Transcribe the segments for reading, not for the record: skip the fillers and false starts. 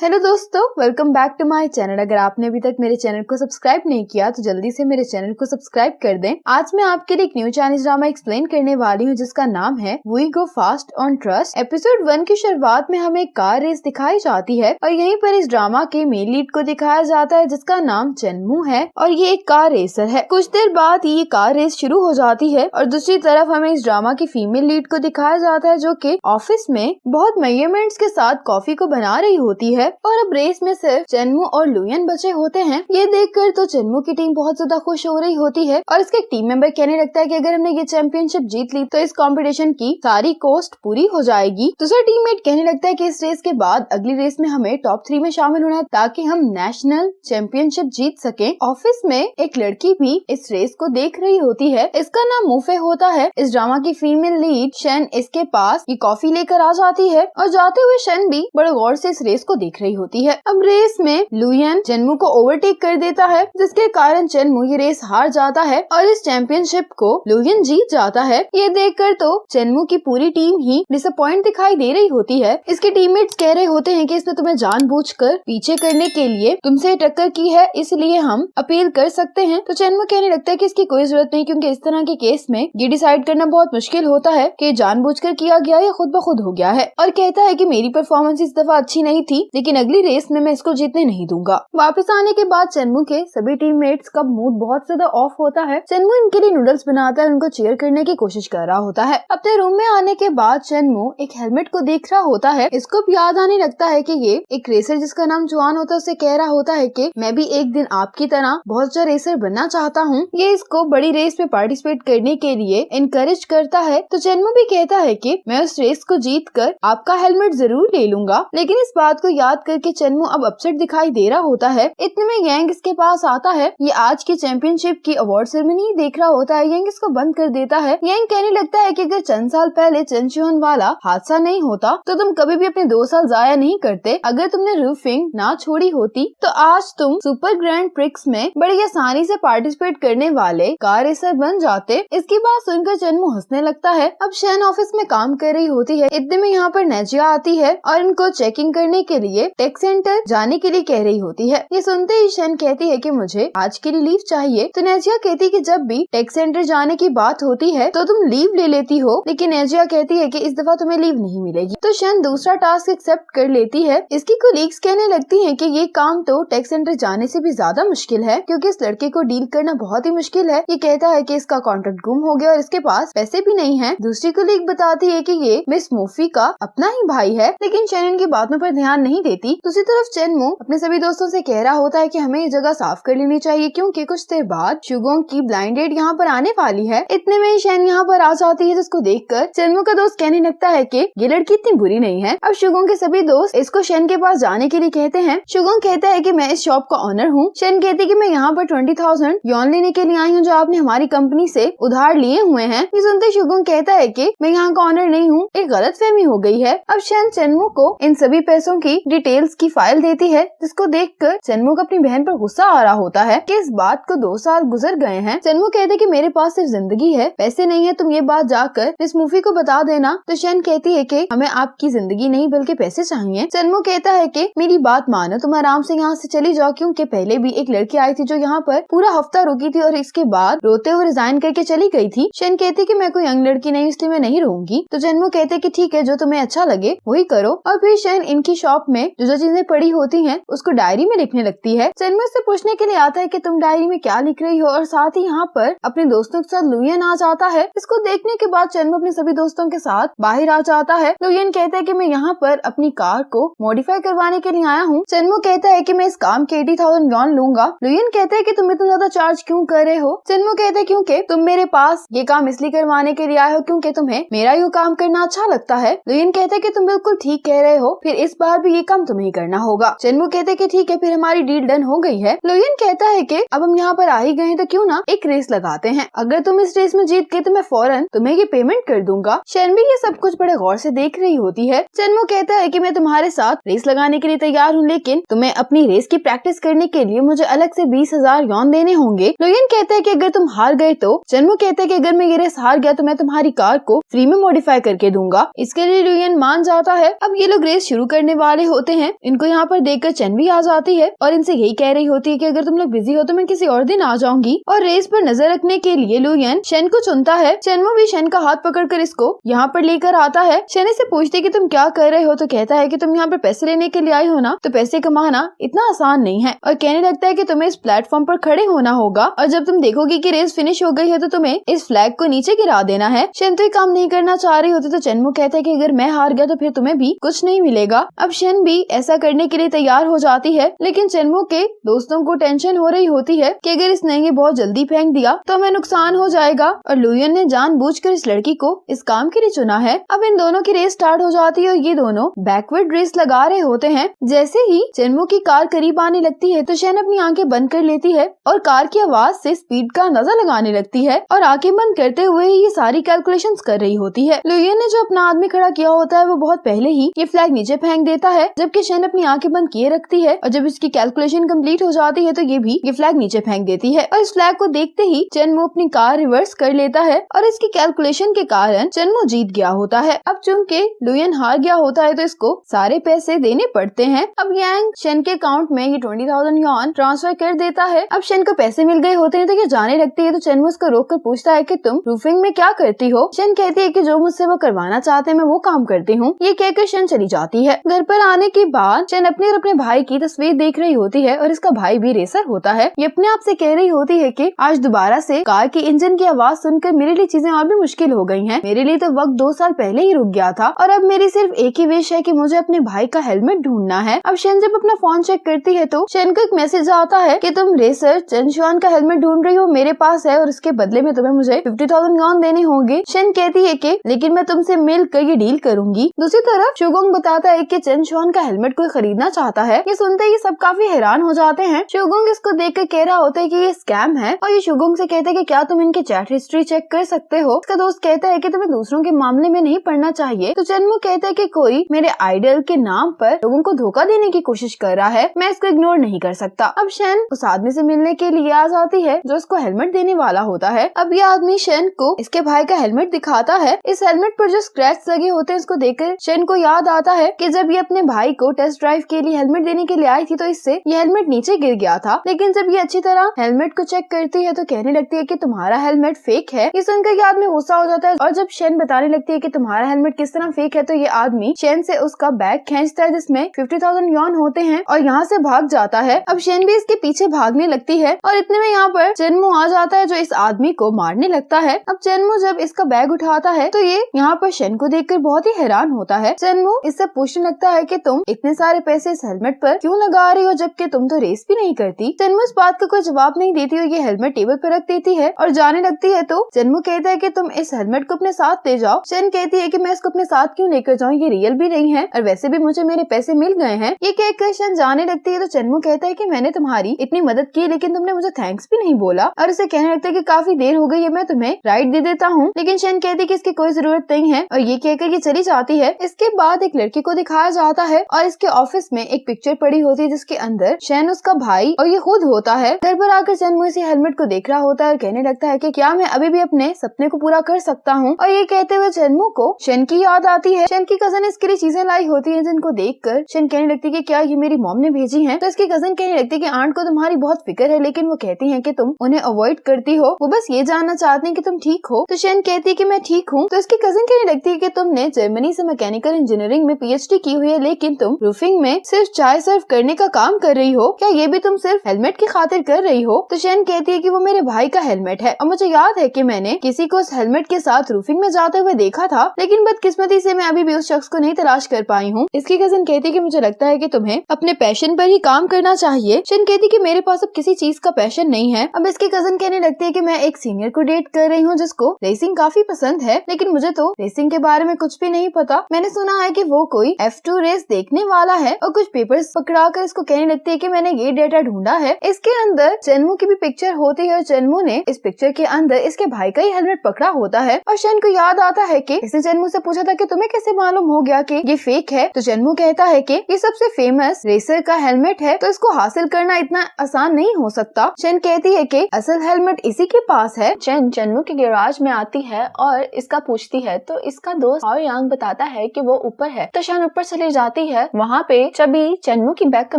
Hello दोस्तों, welcome back to my channel. अगर आपने अभी तक मेरे चैनल को सब्सक्राइब नहीं किया तो जल्दी से मेरे चैनल को सब्सक्राइब कर दें। आज मैं आपके लिए एक न्यू चाइनीज ड्रामा एक्सप्लेन करने वाली हूँ जिसका नाम है we go fast on trust. Episode 1 की शुरुआत में हमें एक कार रेस दिखाई जाती है और यहीं पर इस ड्रामा के मेन लीड को दिखाया जाता है जिसका नाम चेनमू है और ये एक कार रेसर है। कुछ देर बाद ये कार रेस शुरू हो जाती है और दूसरी तरफ हमें इस ड्रामा की फीमेल लीड को दिखाया जाता है जो कि ऑफिस में बहुत मेजरमेंट्स के साथ कॉफी को बना रही होती है और अब रेस में सिर्फ चेनमू और लुयन बचे होते हैं। ये देखकर तो चेनमू की टीम बहुत ज्यादा खुश हो रही होती है और इसके टीम मेंबर कहने लगता है कि अगर हमने ये चैंपियनशिप जीत ली तो इस कंपटीशन की सारी कॉस्ट पूरी हो जाएगी। दूसरा टीममेट कहने लगता है कि इस रेस के बाद अगली रेस में हमें टॉप 3 में शामिल होना है ताकि हम नेशनल चैंपियनशिप जीत सके। ऑफिस में एक लड़की भी इस रेस को देख रही होती है, इसका नाम मूफे होता है। इस ड्रामा की फीमेल लीड शन इसके पास ये कॉफी लेकर आ जाती है और जाते हुए शन भी बड़े गौर से इस रेस को देख रही होती है। अब रेस में लुयन चेनमू को ओवरटेक कर देता है जिसके कारण चेनमू ये रेस हार जाता है और इस चैंपियनशिप को लुयन जीत जाता है। ये देखकर तो चेनमू की पूरी टीम ही डिसअपॉइंट दिखाई दे रही होती है। इसके टीममेट्स कह रहे होते हैं कि इसने तुम्हें जानबूझकर पीछे करने के लिए तुमसे टक्कर की है, इसलिए हम अपील कर सकते हैं। तो चेनमू कहने लगता है कि इसकी कोई जरूरत नहीं क्योंकि इस तरह के केस में ये डिसाइड करना बहुत मुश्किल होता है कि जानबूझकर किया गया या खुद ब खुद हो गया है और कहता है कि मेरी परफॉर्मेंस इस दफा अच्छी नहीं थी लेकिन अगली रेस में मैं इसको जीतने नहीं दूंगा। वापस आने के बाद चेनमू के सभी टीममेट्स का मूड बहुत ज्यादा ऑफ होता है। चेनमू इनके लिए नूडल्स बनाता है, उनको चीयर करने की कोशिश कर रहा होता है। अपने रूम में आने के बाद चेनमू एक हेलमेट को देख रहा होता है। इसको याद आने लगता है कि ये एक रेसर जिसका नाम जुआन होता है उसे कह रहा होता है कि मैं भी एक दिन आपकी तरह बहुत अच्छा रेसर बनना चाहता हूँ। ये इसको बड़ी रेस में पार्टिसिपेट करने के लिए इनकरेज करता है। तो चेनमू भी कहता है कि मैं उस रेस को जीत कर आपका हेलमेट जरूर ले लूंगा, लेकिन इस बात को याद करके चेनमू अब अपसेट दिखाई दे रहा होता है। इतने में यंग इसके पास आता है। ये आज की चैंपियनशिप की अवार्ड सेरेमनी देख रहा होता है। यंग इसको बंद कर देता है। यंग कहने लगता है कि अगर चंद साल पहले चंचुन वाला हादसा नहीं होता तो तुम कभी भी अपने 2 साल जाया नहीं करते। अगर तुमने रूफिंग ना छोड़ी होती तो आज तुम सुपर ग्रैंड प्रिक्स में बड़ी आसानी से पार्टिसिपेट करने वाले कार रेसर बन जाते। इसकी बात सुनकर चेनमू हंसने लगता है। अब शन ऑफिस में काम कर रही होती है। इतने में यहाँ पर नेजिया आती है और इनको चेकिंग करने के लिए टेक सेंटर जाने के लिए कह रही होती है। ये सुनते ही शन कहती है कि मुझे आज के लिए लीव चाहिए। तो नेजिया कहती है कि जब भी टेक सेंटर जाने की बात होती है तो तुम लीव ले लेती हो, लेकिन नेजिया कहती है कि इस दफा तुम्हें लीव नहीं मिलेगी। तो शन दूसरा टास्क एक्सेप्ट कर लेती है। इसकी कोलीग्स कहने लगती हैं कि ये काम तो टेक सेंटर जाने से भी ज्यादा मुश्किल है क्योंकि इस लड़के को डील करना बहुत ही मुश्किल है। ये कहता है कि इसका कॉन्ट्रैक्ट गुम हो गया और इसके पास पैसे भी नहीं है। दूसरी कोलीग बताती है कि ये मिस मूफी का अपना ही भाई है, लेकिन शन इनकी बातों पर ध्यान नहीं देती। दूसरी तरफ चेनमू अपने सभी दोस्तों से कह रहा होता है कि हमें ये जगह साफ कर लेनी चाहिए क्योंकि कुछ देर बाद शुगोंग की ब्लाइंड डेट यहाँ पर आने वाली है। इतने में शन यहाँ पर आ जाती है जिसको देखकर चेनमू का दोस्त कहने लगता है कि ये लड़की इतनी बुरी नहीं है। अब शुगोंग के सभी दोस्त इसको शन के पास जाने के लिए कहते हैं। शुगोंग कहता है कि मैं इस शॉप का ऑनर हूँ। शन कहती है कि मैं यहाँ पर 20,000 यॉन लेने के लिए आई हूँ जो आपने हमारी कंपनी से उधार लिए हुए हैं। ये सुनते शुगोंग कहता है कि मैं यहाँ का ऑनर नहीं हूँ, एक गलतफहमी हो गई है। अब शन चेनमू को इन सभी पैसों की डिटेल्स की फाइल देती है जिसको देखकर चेनमू को अपनी बहन पर गुस्सा आ रहा होता है कि इस बात को 2 साल गुजर गए हैं। चेनमू कहते हैं कि मेरे पास सिर्फ जिंदगी है, पैसे नहीं है, तुम ये बात जाकर मिस मूफी को बता देना। तो शन कहती है कि हमें आपकी जिंदगी नहीं बल्कि पैसे चाहिए। चेनमू कहता है कि मेरी बात मानो, तुम आराम से यहाँ से चली जाओ क्योंकि पहले भी एक लड़की आई थी जो यहाँ पर पूरा हफ्ता रुकी थी और इसके बाद रोते हुए रिजाइन करके चली गई थी। शन कहती है कि मैं कोई यंग लड़की नहीं इसलिए मैं नहीं रहूंगी। तो चेनमू कहते हैं कि ठीक है, जो तुम्हें अच्छा लगे वही करो। और फिर शन इनकी शॉप में जो चीजें पड़ी होती हैं उसको डायरी में लिखने लगती है। चेनमू से पूछने के लिए आता है कि तुम डायरी में क्या लिख रही हो और साथ ही यहाँ पर अपने दोस्तों के साथ लुयन आ जाता है। इसको देखने के बाद चेनमू अपने सभी दोस्तों के साथ बाहर आ जाता है। लुयन कहता है कि मैं यहाँ पर अपनी कार को मॉडिफाई करवाने के लिए आया हूँ। चेनमू कहता है कि मैं इस काम के 80,000 यॉन लूंगा। लुयन कहता है कि तुम इतना ज्यादा चार्ज क्यों कर रहे हो। चेनमू कहता है क्योंकि तुम मेरे पास ये काम इसलिए करवाने के लिए आए हो क्योंकि तुम्हें मेरा ये काम करना अच्छा लगता है। लुयन कहता है कि तुम बिल्कुल ठीक कह रहे हो, फिर इस बार भी ये काम तुम्हें ही करना होगा। चेनमू कहते हैं कि ठीक है, फिर हमारी डील डन हो गई है। लुयन कहता है कि अब हम यहाँ पर आ ही गए हैं तो क्यों ना एक रेस लगाते हैं, अगर तुम इस रेस में जीत गए तो मैं फौरन तुम्हें ये पेमेंट कर दूंगा। शन भी ये सब कुछ बड़े गौर से देख रही होती है। चेनमू कहता है कि मैं तुम्हारे साथ रेस लगाने के लिए तैयार हूँ, लेकिन तुम्हें अपनी रेस की प्रैक्टिस करने के लिए मुझे अलग से 20,000 यॉन देने होंगे। लुयन कहता है कि अगर तुम हार गए तो चेनमू कहता है कि अगर मैं ये रेस हार गया तो मैं तुम्हारी कार को फ्री में मॉडिफाई करके दूंगा। इसके लिए लुयन मान जाता है। अब ये लोग रेस शुरू करने वाले होते होते हैं। इनको यहाँ पर देखकर चेन भी आ जाती है और इनसे यही कह रही होती है कि अगर तुम लोग बिजी हो तो मैं किसी और दिन आ जाऊंगी। और रेस पर नजर रखने के लिए लुयन शेन को चुनता है। चेनमो भी शेन का हाथ पकड़कर इसको यहाँ पर लेकर आता है। शेन से पूछती है कि तुम क्या कर रहे हो, तो कहता है कि तुम यहाँ पर पैसे लेने के लिए आई हो ना, तो पैसे कमाना इतना आसान नहीं है और कहने लगता है कि तुम्हें इस प्लेटफॉर्म पर खड़े होना होगा और जब तुम देखोगे कि रेस फिनिश हो गई है तो तुम्हें इस फ्लैग को नीचे गिरा देना है। शेन तो ये काम नहीं करना चाह रही होती तो चेनमो कहता है कि अगर मैं हार गया तो फिर तुम्हें भी कुछ नहीं मिलेगा। अब शेन भी ऐसा करने के लिए तैयार हो जाती है, लेकिन चेनमो के दोस्तों को टेंशन हो रही होती है कि अगर इसने ये बहुत जल्दी फेंक दिया तो हमें नुकसान हो जाएगा और लुयन ने जानबूझकर इस लड़की को इस काम के लिए चुना है। अब इन दोनों की रेस स्टार्ट हो जाती है और ये दोनों बैकवर्ड रेस लगा रहे होते हैं। जैसे ही चेनमो की कार करीब आने लगती है तो शेन अपनी आंखें बंद कर लेती है और कार की आवाज से स्पीड का अंदाजा लगाने लगती है और आंखें बंद करते हुए ही ये सारी कैलकुलेशंस कर रही होती है। लुयन ने जो अपना आदमी खड़ा किया होता है वो बहुत पहले ही ये फ्लैग नीचे फेंक देता है, जबकि शेन अपनी आंखें बंद किए रखती है और जब इसकी कैलकुलेशन कंप्लीट हो जाती है तो ये भी ये फ्लैग नीचे फेंक देती है और इस फ्लैग को देखते ही चेनमो अपनी कार रिवर्स कर लेता है और इसकी कैलकुलेशन के कारण चेनमो जीत गया होता है। अब चूंकि लुयन हार गया होता है तो इसको सारे पैसे देने पड़ते हैं। अब यांग शेन के अकाउंट में ये 20,000 यॉन ट्रांसफर कर देता है। अब शेन को पैसे मिल गए होते हैं तो ये जाने लगती है तो चेनमो उसको रोक कर पूछता है कि तुम रूफिंग में क्या करती हो। शेन कहती है कि जो मुझसे वो करवाना चाहते हैं मैं वो काम करती हूँ। ये कहकर शेन चली जाती है। घर पर आने के बाद शेन अपने और अपने भाई की तस्वीर देख रही होती है और इसका भाई भी रेसर होता है। ये अपने आप से कह रही होती है कि आज दोबारा से कार की इंजन की आवाज सुनकर मेरे लिए चीजें और भी मुश्किल हो गई हैं। मेरे लिए तो वक्त 2 साल पहले ही रुक गया था और अब मेरी सिर्फ एक ही विश है कि मुझे अपने भाई का हेलमेट ढूंढना है। अब शेन जब अपना फोन चेक करती है तो शेन को एक मैसेज आता है कि तुम रेसर चेन शुआन का हेलमेट ढूंढ रही हो, मेरे पास है और उसके बदले में तुम्हें मुझे 50,000 यॉन देने होंगे। शेन कहती है कि लेकिन मैं तुमसे मिलकर ये डील करूंगी। दूसरी तरफ शुगोंग बताता है कि चेन शुआन का हेलमेट कोई खरीदना चाहता है। ये सुनते ही सब काफी हैरान हो जाते हैं। शुगोंग इसको देखकर कह रहा होता है कि ये स्कैम है और ये शुगोंग से कहता है कि क्या तुम इनकी चैट हिस्ट्री चेक कर सकते हो। इसका दोस्त कहता है कि तुम्हें दूसरों के मामले में नहीं पढ़ना चाहिए। तो चेनमो कहता है कि कोई मेरे आइडल के नाम पर लोगों को धोखा देने की कोशिश कर रहा है, मैं इसको इग्नोर नहीं कर सकता। अब शेन उस आदमी से मिलने के लिए आ जाती है जो उसको हेलमेट देने वाला होता है। अब ये आदमी शेन को इसके भाई का हेलमेट दिखाता है। इस हेलमेट पर जो स्क्रैच लगे होते हैं उसको देखकर शेन को याद आता है कि जब ये अपने भाई को टेस्ट ड्राइव के लिए हेलमेट देने के लिए आई थी तो इससे ये हेलमेट नीचे गिर गया था। लेकिन जब ये अच्छी तरह हेलमेट को चेक करती है तो कहने लगती है कि तुम्हारा हेलमेट फेक है। ये सुनकर ये आदमी गुस्सा हो जाता है और जब शेन बताने लगती है कि तुम्हारा हेलमेट किस तरह फेक है तो ये आदमी शेन से उसका बैग खींचता है जिसमें 50,000 यॉन होते हैं और यहाँ से भाग जाता है। अब शेन भी इसके पीछे भागने लगती है और इतने में यहाँ पर चेनमो आ जाता है जो इस आदमी को मारने लगता है। अब चेनमो जब इसका बैग उठाता है तो ये यहाँ पर शेन को देखकर बहुत ही हैरान होता है। चेनमो इससे पूछने लगता है कि तुम इतने सारे पैसे इस हेलमेट पर क्यों लगा रही हो जबकि तुम तो रेस भी नहीं करती। चेनमो इस बात का कोई जवाब नहीं देती और ये हेलमेट टेबल पर रख देती है और जाने लगती है तो चेनमो कहता है कि तुम इस हेलमेट को अपने साथ ले जाओ। शेन कहती है कि मैं इसको अपने साथ क्यों लेकर जाऊँ, ये रियल भी नहीं है और वैसे भी मुझे मेरे पैसे मिल गए हैं। ये कहकर शेन जाने लगती है तो चेनमो कहता है कि मैंने तुम्हारी इतनी मदद की लेकिन तुमने मुझे थैंक्स भी नहीं बोला और उसे कहने लगता है कि काफी देर हो गई है, मैं तुम्हें राइड दे देता हूँ। लेकिन शेन कहती है कि इसकी कोई जरूरत नहीं है और ये कहकर ये चली जाती है। इसके बाद एक लड़की को दिखाया जाता है और इसके ऑफिस में एक पिक्चर पड़ी होती है जिसके अंदर शेन, उसका भाई और ये खुद होता है। घर पर आकर चेनमो इसी हेलमेट को देख रहा होता है और कहने लगता है कि क्या मैं अभी भी अपने सपने को पूरा कर सकता हूँ। और ये कहते हुए चेनमो को शेन की याद आती है। शेन की कजन इसके लिए चीजें लाई होती है जिनको देखकर शेन कहने लगती है कि क्या ये मेरी मॉम ने भेजी है। तो इसकी कजन कहने लगती है कि आंट को तुम्हारी बहुत फिक्र है लेकिन वो कहती है कि तुम उन्हें अवॉइड करती हो, वो बस ये जानना चाहती है कि तुम ठीक हो। तो शेन कहती है कि मैं ठीक हूँ। तो इसकी कजन कहने लगती है कि तुमने जर्मनी से मैकेनिकल इंजीनियरिंग में PhD की हुई है लेकिन तुम रूफिंग में सिर्फ चाय सर्व करने का काम कर रही हो, क्या ये भी तुम सिर्फ हेलमेट की खातिर कर रही हो। तो शेन कहती है कि वो मेरे भाई का हेलमेट है और मुझे याद है कि मैंने किसी को उस हेलमेट के साथ रूफिंग में जाते हुए देखा था लेकिन बदकिस्मती से मैं अभी भी उस शख्स को नहीं तलाश कर पाई हूँ। इसकी कजन कहती है कि मुझे लगता है कि तुम्हें अपने पैशन पर ही काम करना चाहिए। शेन कहती है कि मेरे पास अब किसी चीज का पैशन नहीं है। अब इसकी कजन कहने लगती है कि मैं एक सीनियर को डेट कर रही हूँ जिसको रेसिंग काफी पसंद है लेकिन मुझे तो रेसिंग के बारे में कुछ भी नहीं पता। मैंने सुना है कि वो कोई F2 रेस देखने वाला है और कुछ पेपर्स पकड़ा कर इसको कहने लगती है कि मैंने ये डेटा ढूंढा है। इसके अंदर चेनमो की भी पिक्चर होती है और चेनमो ने इस पिक्चर के अंदर इसके भाई का ही हेलमेट पकड़ा होता है और शेन को याद आता है कि इसने चेनमो से पूछा था कि तुम्हें कैसे मालूम हो गया कि ये फेक है। तो चेनमो कहता है कि ये सबसे फेमस रेसर का हेलमेट है तो इसको हासिल करना इतना आसान नहीं हो सकता। शेन कहती है कि असल हेलमेट इसी के पास है। शेन चेनमो के गैराज में आती है और इसका पूछती है तो इसका दोस्त और यांग बताता है कि वो ऊपर है। तो शेन ऊपर चली जाती है है वहाँ पे चबी चन्मू की बैक का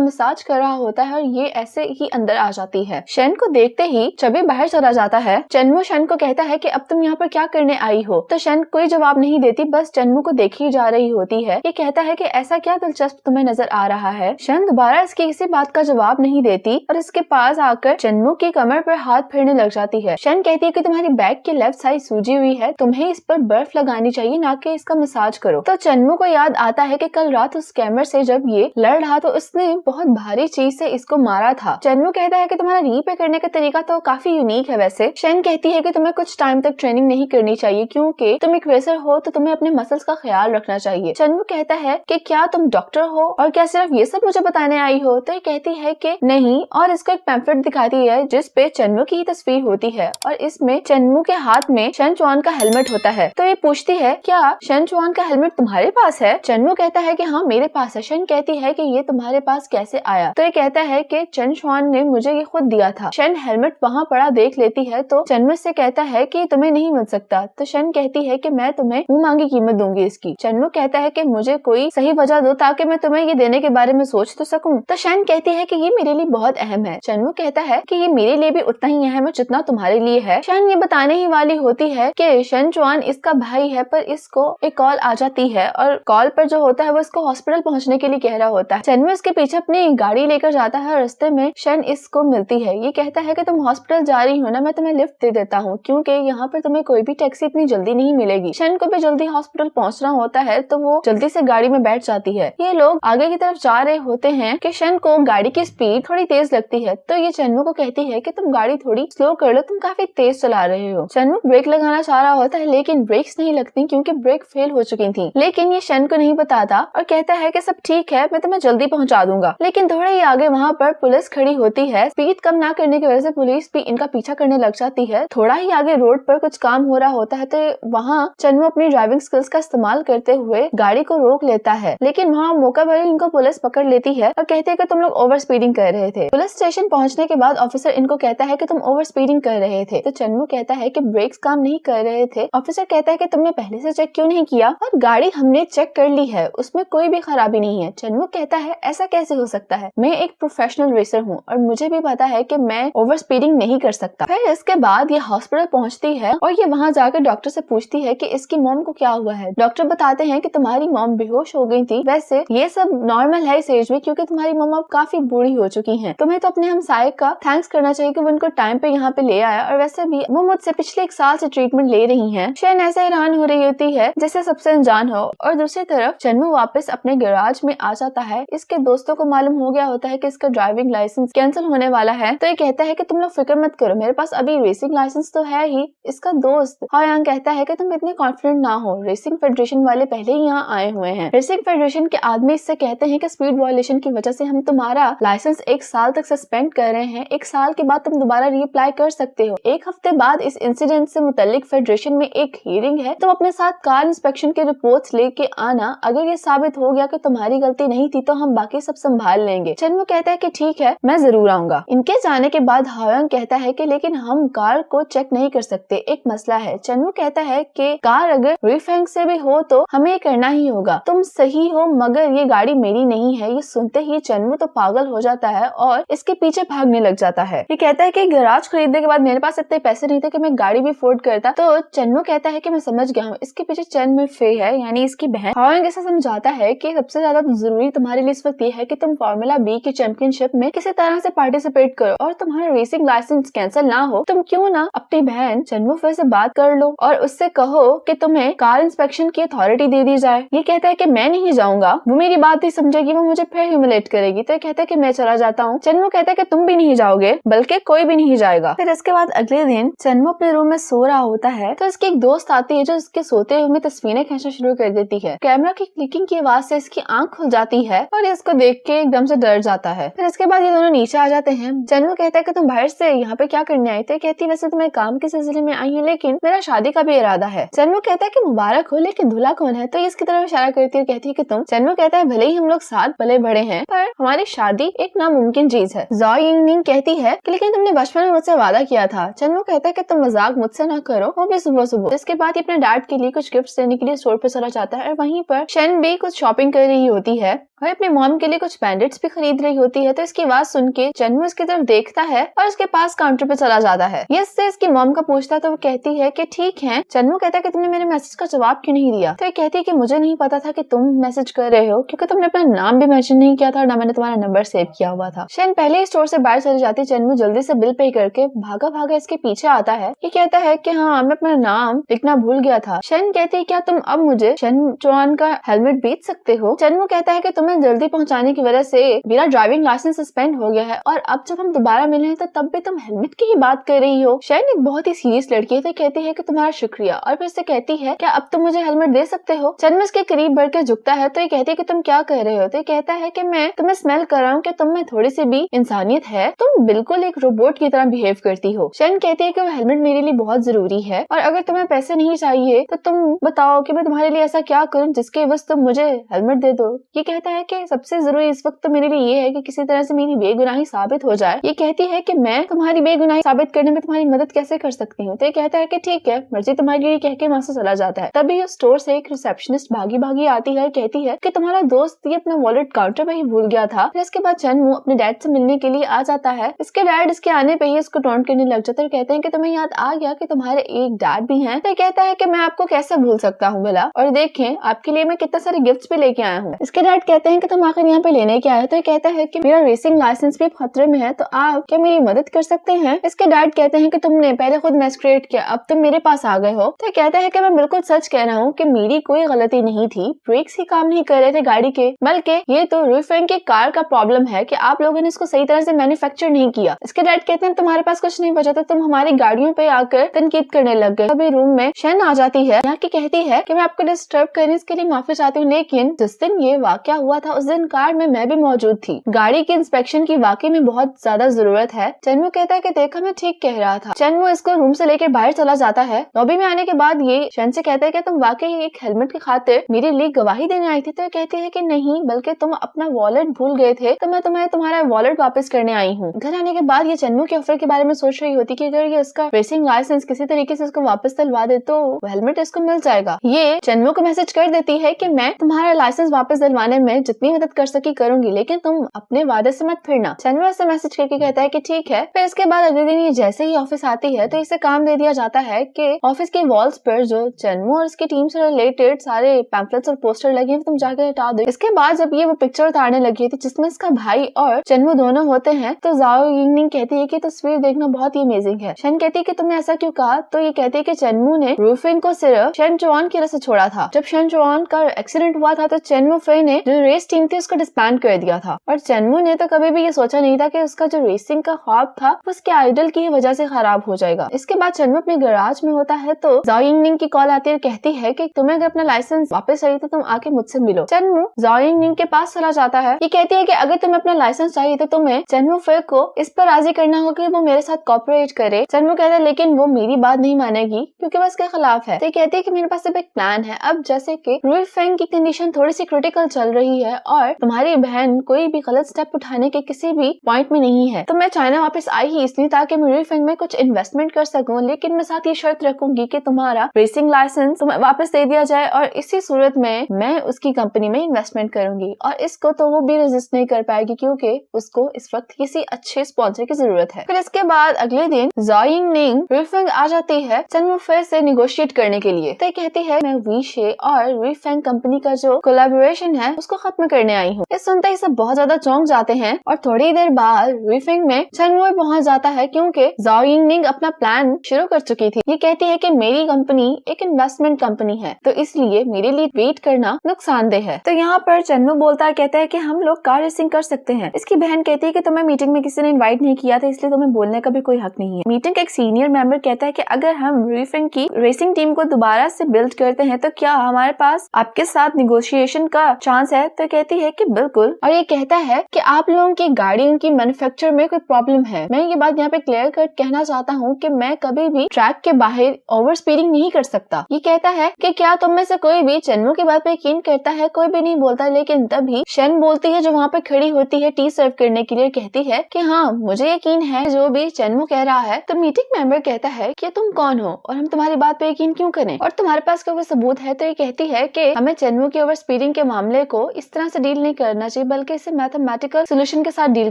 मसाज कर रहा होता है और ये ऐसे ही अंदर आ जाती है। शन को देखते ही चबी बाहर चला जाता है। चन्मू शन को कहता है कि अब तुम यहाँ पर क्या करने आई हो, तो शन कोई जवाब नहीं देती, बस चन्मू को देखी जा रही होती है। ये कहता है कि ऐसा क्या दिलचस्प तुम्हें नजर आ रहा है। शन दोबारा इसकी किसी बात का जवाब नहीं देती और इसके पास आकर चन्मू की कमर पर हाथ फेरने लग जाती है। शन कहती है कि तुम्हारी बैक की लेफ्ट साइड सूजी हुई है, तुम्हें इस पर बर्फ लगानी चाहिए, ना कि इसका मसाज करो। तो चन्मू को याद आता है कि कल रात उस कैमर से जब ये लड़ रहा तो उसने बहुत भारी चीज से इसको मारा था। चन्मू कहता है कि तुम्हारा री पे करने का तरीका तो काफी यूनिक है। वैसे शन कहती है कि तुम्हें कुछ टाइम तक ट्रेनिंग नहीं करनी चाहिए, क्योंकि तुम एक रेसर हो तो तुम्हें अपने मसल्स का ख्याल रखना चाहिए। चन्मू कहता है कि क्या तुम डॉक्टर हो और क्या सिर्फ ये सब मुझे बताने आई हो, तो ये कहती है कि नहीं, और इसको एक पैम्फलेट दिखाती है जिस पे चन्मू की तस्वीर होती है और इसमें चन्मू के हाथ में शन चुआन का हेलमेट होता है। तो ये पूछती है क्या शन चुआन का हेलमेट तुम्हारे पास है। चन्मू कहता है कि हाँ मेरे पास है। शन कहती है कि ये तुम्हारे पास कैसे आया, तो ये कहता है कि शन चुआन ने मुझे ये खुद दिया था। शन हेलमेट वहाँ पड़ा देख लेती है तो चन्मू से कहता है कि तुम्हें नहीं मिल सकता। तो शन कहती है कि मैं तुम्हें मुंह मांगी कीमत दूंगी इसकी। चन्मू कहता है कि मुझे कोई सही वजह दो ताकि मैं तुम्हें ये देने के बारे में सोच तो सकूं। तो शन कहती है कि ये मेरे लिए बहुत अहम है। चन्मू कहता है कि ये मेरे लिए भी उतना ही अहम है जितना तुम्हारे लिए है। शन ये बताने ही वाली होती है कि शन चुआन इसका भाई है, पर इसको एक कॉल आ जाती है और कॉल पर जो होता है वो इसको हॉस्पिटल पहुंचने के लिए कह रहा होता है। चन्मू इसके पीछे अपनी गाड़ी लेकर जाता है और रास्ते में शन इसको मिलती है। ये कहता है कि तुम हॉस्पिटल जा रही हो ना, मैं तुम्हें लिफ्ट दे देता हूँ, क्योंकि यहाँ पर तुम्हें कोई भी टैक्सी इतनी जल्दी नहीं मिलेगी। शन को भी जल्दी हॉस्पिटल पहुंचना होता है तो वो जल्दी से गाड़ी में बैठ जाती है। ये लोग आगे की तरफ जा रहे होते हैं कि शन को गाड़ी की स्पीड थोड़ी तेज लगती है, तो ये चन्मू को कहती है कि तुम गाड़ी थोड़ी स्लो कर लो, तुम काफी तेज चला रहे हो। चन्मू ब्रेक लगाना चाह रहा होता है लेकिन ब्रेक्स नहीं लगती क्योंकि ब्रेक फेल हो चुकी थी। लेकिन ये शन को नहीं बताता और कहता है कि सब ठीक है, मैं तुम्हें जल्दी पहुंचा दूंगा। लेकिन थोड़े ही आगे वहाँ पर पुलिस खड़ी होती है। स्पीड कम ना करने की वजह से पुलिस भी इनका पीछा करने लग जाती है। थोड़ा ही आगे रोड पर कुछ काम हो रहा होता है तो वहाँ चन्मू अपनी ड्राइविंग स्किल्स का इस्तेमाल करते हुए गाड़ी को रोक लेता है, लेकिन वहाँ मौका पर इनको पुलिस पकड़ लेती है और कहते हैं कि तुम लोग ओवर स्पीडिंग कर रहे थे। पुलिस स्टेशन पहुँचने के बाद ऑफिसर इनको कहता है कि तुम ओवर स्पीडिंग कर रहे थे। तो चन्मू कहता है कि ब्रेक्स काम नहीं कर रहे थे। ऑफिसर कहता है कि तुमने पहले से चेक क्यों नहीं किया, और गाड़ी हमने चेक कर ली है, उसमें कोई भी खराबी नहीं है। चन्मू कहता है ऐसा कैसे हो सकता है, मैं एक प्रोफेशनल रेसर हूँ और मुझे भी पता है कि मैं ओवर स्पीडिंग नहीं कर सकता। फिर इसके बाद ये हॉस्पिटल पहुँचती है और ये वहाँ जाकर डॉक्टर से पूछती है कि इसकी मॉम को क्या हुआ है। डॉक्टर बताते हैं कि तुम्हारी मॉम बेहोश हो गई थी। वैसे ये सब नॉर्मल है इस एज में, क्योंकि तुम्हारी मॉम अब काफी बूढ़ी हो चुकी हैं। तुम्हें तो अपने हमसाये का थैंक्स करना चाहिए कि वो उनको टाइम पे यहाँ पे ले आया, और वैसे भी वो मुझसे पिछले 1 साल से ट्रीटमेंट ले रही हैं। शन ऐसे हैरान हो रही होती है जैसे सबसे अनजान हो। और दूसरी तरफ चन्मू वापस अपने गैराज में आ जाता है। इसके दोस्तों को मालूम हो गया होता है कि इसका ड्राइविंग लाइसेंस कैंसिल होने वाला है, तो ये कहता है कि तुम लोग फिक्र मत करो, मेरे पास अभी रेसिंग लाइसेंस तो है ही। इसका दोस्त हायांग कहता है कि तुम इतने कॉन्फिडेंट ना हो, रेसिंग फेडरेशन वाले पहले ही यहाँ आए हुए हैं। रेसिंग फेडरेशन के आदमी इससे कहते हैं कि स्पीड वायलेशन की वजह से हम तुम्हारा लाइसेंस 1 साल तक सस्पेंड कर रहे हैं। 1 साल के बाद तुम दोबारा रीअप्लाई कर सकते हो। 1 हफ्ते बाद इस इंसिडेंट से मुताल्लिक फेडरेशन में एक हियरिंग है, तुम अपने साथ कार इंस्पेक्शन के रिपोर्ट्स लेके आना। अगर ये साबित हो गया कि तुम्हारी गलती नहीं थी तो हम बाकी सब संभाल लेंगे। चन्मू कहता है कि ठीक है, मैं जरूर आऊंगा। इनके जाने के बाद हायांग कहता है कि लेकिन हम कार को चेक नहीं कर सकते, एक मसला है। चन्मू कहता है कि कार अगर रिफैंग से भी हो तो हमें ये करना ही होगा। तुम सही हो मगर ये गाड़ी मेरी नहीं है। ये सुनते ही चन्मू तो पागल हो जाता है और इसके पीछे भागने लग जाता है। ये कहता है कि गैराज खरीदने के बाद मेरे पास इतने पैसे नहीं थे कि मैं गाड़ी भी अफोर्ड करता। तो चन्मू कहता है कि मैं समझ गया हूँ, इसके पीछे चन में फे है, यानी इसकी बहन। हायांग ऐसा समझाता है कि सबसे ज्यादा जरूरी तुम्हारे लिए इस वक्त ये है कि तुम फार्मूला बी की चैंपियनशिप में किसी तरह से पार्टिसिपेट करो, और तुम्हारा रेसिंग लाइसेंस कैंसिल ना हो। तुम क्यों ना अपनी बहन चन्मू फे से बात कर लो और उससे कहो कि तुम्हें कार इंस्पेक्शन की अथॉरिटी दे दी जाए। ये कहता है कि मैं नहीं जाऊंगा, वो मेरी बात ही समझेगी, वो मुझे फिर ह्यूमिलेट करेगी। तो ये कहता है कि मैं चला जाता हूँ। चन्मू कहता है कि तुम भी नहीं जाओगे, बल्कि कोई भी नहीं जाएगा। फिर इसके बाद अगले दिन चन्मू अपने रूम में सो रहा होता है तो इसकी एक दोस्त आती है जो इसके सोते हुए तस्वीरें खींचना शुरू कर देती है। कैमरा की क्लिकिंग की आवाज से इसकी आंख खुल जाती है और इसको देख के एकदम से डर जाता है। फिर इसके बाद ये दोनों नीचे आ जाते हैं। चन्मू कहता है कि तुम बाहर से यहाँ पे क्या करने आए थे। कहती है वैसे तो मैं काम के सिलसिले में आई हूँ, लेकिन मेरा शादी का भी इरादा है। चन्मू कहता है कि मुबारक हो, लेकिन दूल्हा कौन है। तो ये इसकी तरफ इशारा करती है, कहती है कि तुम। चन्मू कहता है भले ही हम लोग साथ पले बड़े हैं, पर हमारी शादी एक नामुमकिन चीज है। जॉ यिंगनिंग कहती है कि लेकिन तुमने बचपन में मुझसे वादा किया था। चन्मू कहता है कि तुम मजाक मुझसे ना करो, वो भी सुबह सुबह। इसके बाद ये अपने डैड के लिए कुछ गिफ्ट देने के लिए स्टोर पर चला जाता है और वहीं पर शन भी कुछ शॉपिंग करने रही होती है और अपनी मॉम के लिए कुछ बैंडेड्स भी खरीद रही होती है। तो इसकी आवाज सुन के चन्मू इसकी तरफ देखता है और उसके पास काउंटर पे चला जाता है। ये इससे इसकी मॉम का पूछता है तो वो कहती है कि ठीक है। चन्मू कहता है कि तुमने मेरे मैसेज का जवाब क्यों नहीं दिया? तो ये कहती है कि मुझे नहीं पता था कि तुम मैसेज कर रहे हो क्योंकि तुमने अपना नाम भी मेंशन नहीं किया था और ना मैंने तुम्हारा नंबर सेव किया हुआ था। शेन पहले ही स्टोर से बाहर चली जाती है। चन्मू जल्दी से बिल पे करके भागा भागा इसके पीछे आता है। ये कहता है कि हाँ, मैं अपना नाम लिखना भूल गया था। शेन कहती है क्या तुम अब मुझे शेन चौहान का हेलमेट बेच सकते हो? चन्मू कहता है कि तुम्हें जल्दी पहुंचाने की वजह से मेरा ड्राइविंग लाइसेंस सस्पेंड हो गया है और अब जब हम दोबारा मिले हैं तो तब भी तुम हेलमेट की ही बात कर रही हो। शेन एक बहुत ही सीरियस लड़की है तो कहती है कि तुम्हारा शुक्रिया और फिर से कहती है क्या अब तुम मुझे हेलमेट दे सकते हो? चन्मू इसके करीब बढ़कर झुकता है तो ये कहती है कि तुम क्या कह रहे हो? तो ये कहता है कि मैं तुम्हें स्मेल कर रहा हूँ कि तुम में थोड़ी सी भी इंसानियत है, तुम बिल्कुल एक रोबोट की तरह बिहेव करती हो। शेन कहती है कि वो हेलमेट मेरे लिए बहुत जरूरी है और अगर तुम्हें पैसे नहीं चाहिए तो तुम बताओ कि मैं तुम्हारे लिए ऐसा क्या करूँ जिसके बस तुम मुझे हेलमेट दे दो। ये कहता है कि सबसे जरूरी इस वक्त तो मेरे लिए ये है कि किसी तरह से मेरी बेगुनाही साबित हो जाए। ये कहती है कि मैं तुम्हारी बेगुनाही साबित करने में तुम्हारी मदद कैसे कर सकती हूँ? तो ये कहता है कि ठीक है, मर्जी तुम्हारी, ये कह के वहाँ से चला जाता है। तभी उस स्टोर से एक रिसेप्शनिस्ट भागी भागी आती है और कहती है कि तुम्हारा दोस्त ये अपना वॉलेट काउंटर पे ही भूल गया था। फिर इसके बाद चन्मू अपने डैड से मिलने के लिए आ जाता है। इसके डैड इसके आने पे ही इसको टॉन्ट करने लग जाते हैं और कहते हैं कि तुम्हें याद आ गया कि तुम्हारे एक डैड भी हैं? तो कहता है कि मैं आपको कैसे भूल सकता हूँ भला, और देखें आपके लिए मैं कितने सारे गिफ्ट्स भी लेके आया हूँ। इसके डैड कहते हैं कि तुम आखिर यहाँ पे लेने क्या आए? तो कहता है कि मेरा रेसिंग लाइसेंस भी खतरे में है तो आप क्या मेरी मदद कर सकते हैं? इसके डैड कहते हैं कि तुमने पहले खुद मैस्करेड किया, अब तुम मेरे पास आ गए हो। तो कहता है कि मैं बिल्कुल सच कह रहा हूँ कि मेरी कोई गलती नहीं थी, ब्रेक्स ही काम नहीं कर रहे थे गाड़ी के, बल्कि ये तो रुईफेंग की कार का प्रॉब्लम है कि आप लोगों ने इसको सही तरह से मैन्युफैक्चर नहीं किया। इसके डैड कहते हैं तुम्हारे पास कुछ नहीं बचा तो तुम हमारी गाड़ियों पे आकर तनकीद करने लग गए। अभी रूम में शेन आ जाती है। यहाँ की कहती है कि मैं आपको डिस्टर्ब करने इसके लिए माफी चाहती हूँ, लेकिन जिस दिन ये वाकया हुआ था उस दिन कार में मैं भी मौजूद थी। गाड़ी की इंस्पेक्शन की वाकई में बहुत ज्यादा जरूरत है। चन्मू कहता है कि देखा मैं ठीक कह रहा था। चन्मू इसको रूम से लेकर बाहर चला जाता है। लॉबी में आने के बाद ये शेन से कहता है कि तुम वाकई एक हेलमेट की खातिर मेरे लिए गवाही देने आई थी? तो ये कहती है कि नहीं, बल्कि तुम अपना वॉलेट भूल गए थे तो मैं तुम्हें तुम्हारा वॉलेट वापस करने आई हूँ। घर आने के बाद ये चन्मू के ऑफर के बारे में सोच रही होती कि अगर ये उसका रेसिंग लाइसेंस किसी तरीके से उसको वापस दिलवा दे तो हेलमेट इसको मिल जाएगा। ये चन्मू को मैसेज कर देती है कि मैं तुम्हारा लाइसेंस वापस दिलवाने में जितनी मदद कर सकी करूंगी, लेकिन तुम अपने वादे से मत फिरना। चन्मू ऐसे मैसेज करके कहता है कि ठीक है। फिर इसके बाद अगले दिन ये जैसे ही ऑफिस आती है तो इसे काम दे दिया जाता है कि ऑफिस के वॉल्स पर जो चन्मू और इसकी टीम से रिलेटेड सारे पैम्फलेट्स और पोस्टर लगे हैं तुम जाकर हटा दो। इसके बाद जब ये वो पिक्चर उतारने लगी थी जिसमें इसका भाई और चन्मू दोनों होते हैं तो जाओ यिंगनिंग कहती है कि तस्वीर देखना बहुत ही अमेजिंग है। शेन कहती है कि तुमने ऐसा क्यों कहा? तो ये कहती है कि चन्मू ने रूफिंग को सिर्फ शेन चौहान की वजह से छोड़ा था। जब शेन चौहान का एक्सीडेंट हुआ था तो चन्मू फे ने जो रेस टीम थी उसको डिस्बैंड कर दिया था और चन्मू ने तो कभी भी ये सोचा नहीं था कि उसका जो रेसिंग का ख्वाब था उसके आइडल की वजह से खराब हो जाएगा। इसके बाद चन्मू अपने गैराज में होता है तो जाओ यिंगनिंग की कॉल आती है और कहती है कि तुम्हें अगर अपना लाइसेंस वापस चाहिए तो तुम आके मुझसे मिलो। चन्मू जाओ यिंगनिंग के पास चला जाता है। ये कहती है कि अगर तुम्हें अपना लाइसेंस चाहिए तो तुम्हें चन्मू फे को इस पर राजी करना होगा कि वो मेरे साथ कॉपरेट करे। चन्मू कहता है लेकिन वो मेरी बात नहीं मानेगी क्योंकि वो इसके खिलाफ है। तो कहती है कि मेरे पास अब एक प्लान है। अब जैसे कि रुईफेंग की कंडीशन थोड़ी सी क्रिटिकल चल रही है और तुम्हारी बहन कोई भी गलत स्टेप उठाने के किसी भी पॉइंट में नहीं है, तो मैं चाइना वापस आई ही इसलिए ताकि मैं रुईफेंग में कुछ इन्वेस्टमेंट कर सकूं, लेकिन मैं साथ ये शर्त रखूंगी कि तुम्हारा रेसिंग लाइसेंस तुम्हें वापस दे दिया जाए और इसी सूरत में मैं उसकी कंपनी में इन्वेस्टमेंट करूंगी। और इसको तो वो भी रेजिस्ट नहीं कर पाएगी क्योंकि उसको इस वक्त किसी अच्छे स्पॉन्सर की जरूरत है। फिर इसके बाद अगले दिन जाओ यिंगनिंग रुईफेंग आ जाती है चन्मू फे से निगोशिएट करने के लिए। तो कहती है मैं वीशे और रुईफेंग कंपनी का जो कोलैबोरेशन है उसको खत्म करने आई हूँ। इस सुनते ही सब बहुत ज्यादा चौंक जाते हैं और थोड़ी देर बाद रुईफेंग में चन्मू पहुंच जाता है क्योंकि जाओ यिंगनिंग अपना प्लान शुरू कर चुकी थी। ये कहती है कि मेरी कंपनी एक इन्वेस्टमेंट कंपनी है तो इसलिए मेरे लिए वेट करना नुकसानदेह है। तो यहाँ पर चन्मू बोलता है, कहता है कि हम लोग कार रेसिंग कर सकते हैं। इसकी बहन कहती है कि तुम्हें मीटिंग में किसी ने इनवाइट नहीं किया था इसलिए तुम्हें बोलने का भी कोई हक नहीं है। मीटिंग का एक सीनियर मेंबर कहता है कि अगर हम रुईफेंग की रेसिंग टीम को दोबारा से बिल्ड करते हैं तो क्या हमारे पास आपके साथ निगोशिएशन का चांस है? तो कहती है कि बिल्कुल। और ये कहता है कि आप लोगों की गाड़ियों की मैन्युफैक्चर में कोई प्रॉब्लम है। मैं ये बात यहाँ पे क्लियर कट कहना चाहता हूँ कि मैं कभी भी ट्रैक के बाहर ओवर स्पीडिंग नहीं कर सकता। ये कहता है कि क्या तुम में से कोई भी चन्मू की बात पे यकीन करता है? कोई भी नहीं बोलता, लेकिन तभी शेन बोलती है जो वहाँ पे खड़ी होती है टी सर्व करने के लिए, कहती है कि हाँ मुझे यकीन है जो भी चन्मू कह रहा है। तो मीटिंग मेंबर कहता है कि तुम कौन हो और हम तुम्हारी बात पे यकीन क्यों करें और तुम्हारे पास कोई सबूत है? तो ये कहती है कि हमें चन्मू की ओवर स्पीडिंग लिंग के मामले को इस तरह से डील नहीं करना चाहिए, बल्कि इसे मैथमेटिकल सोल्यूशन के साथ डील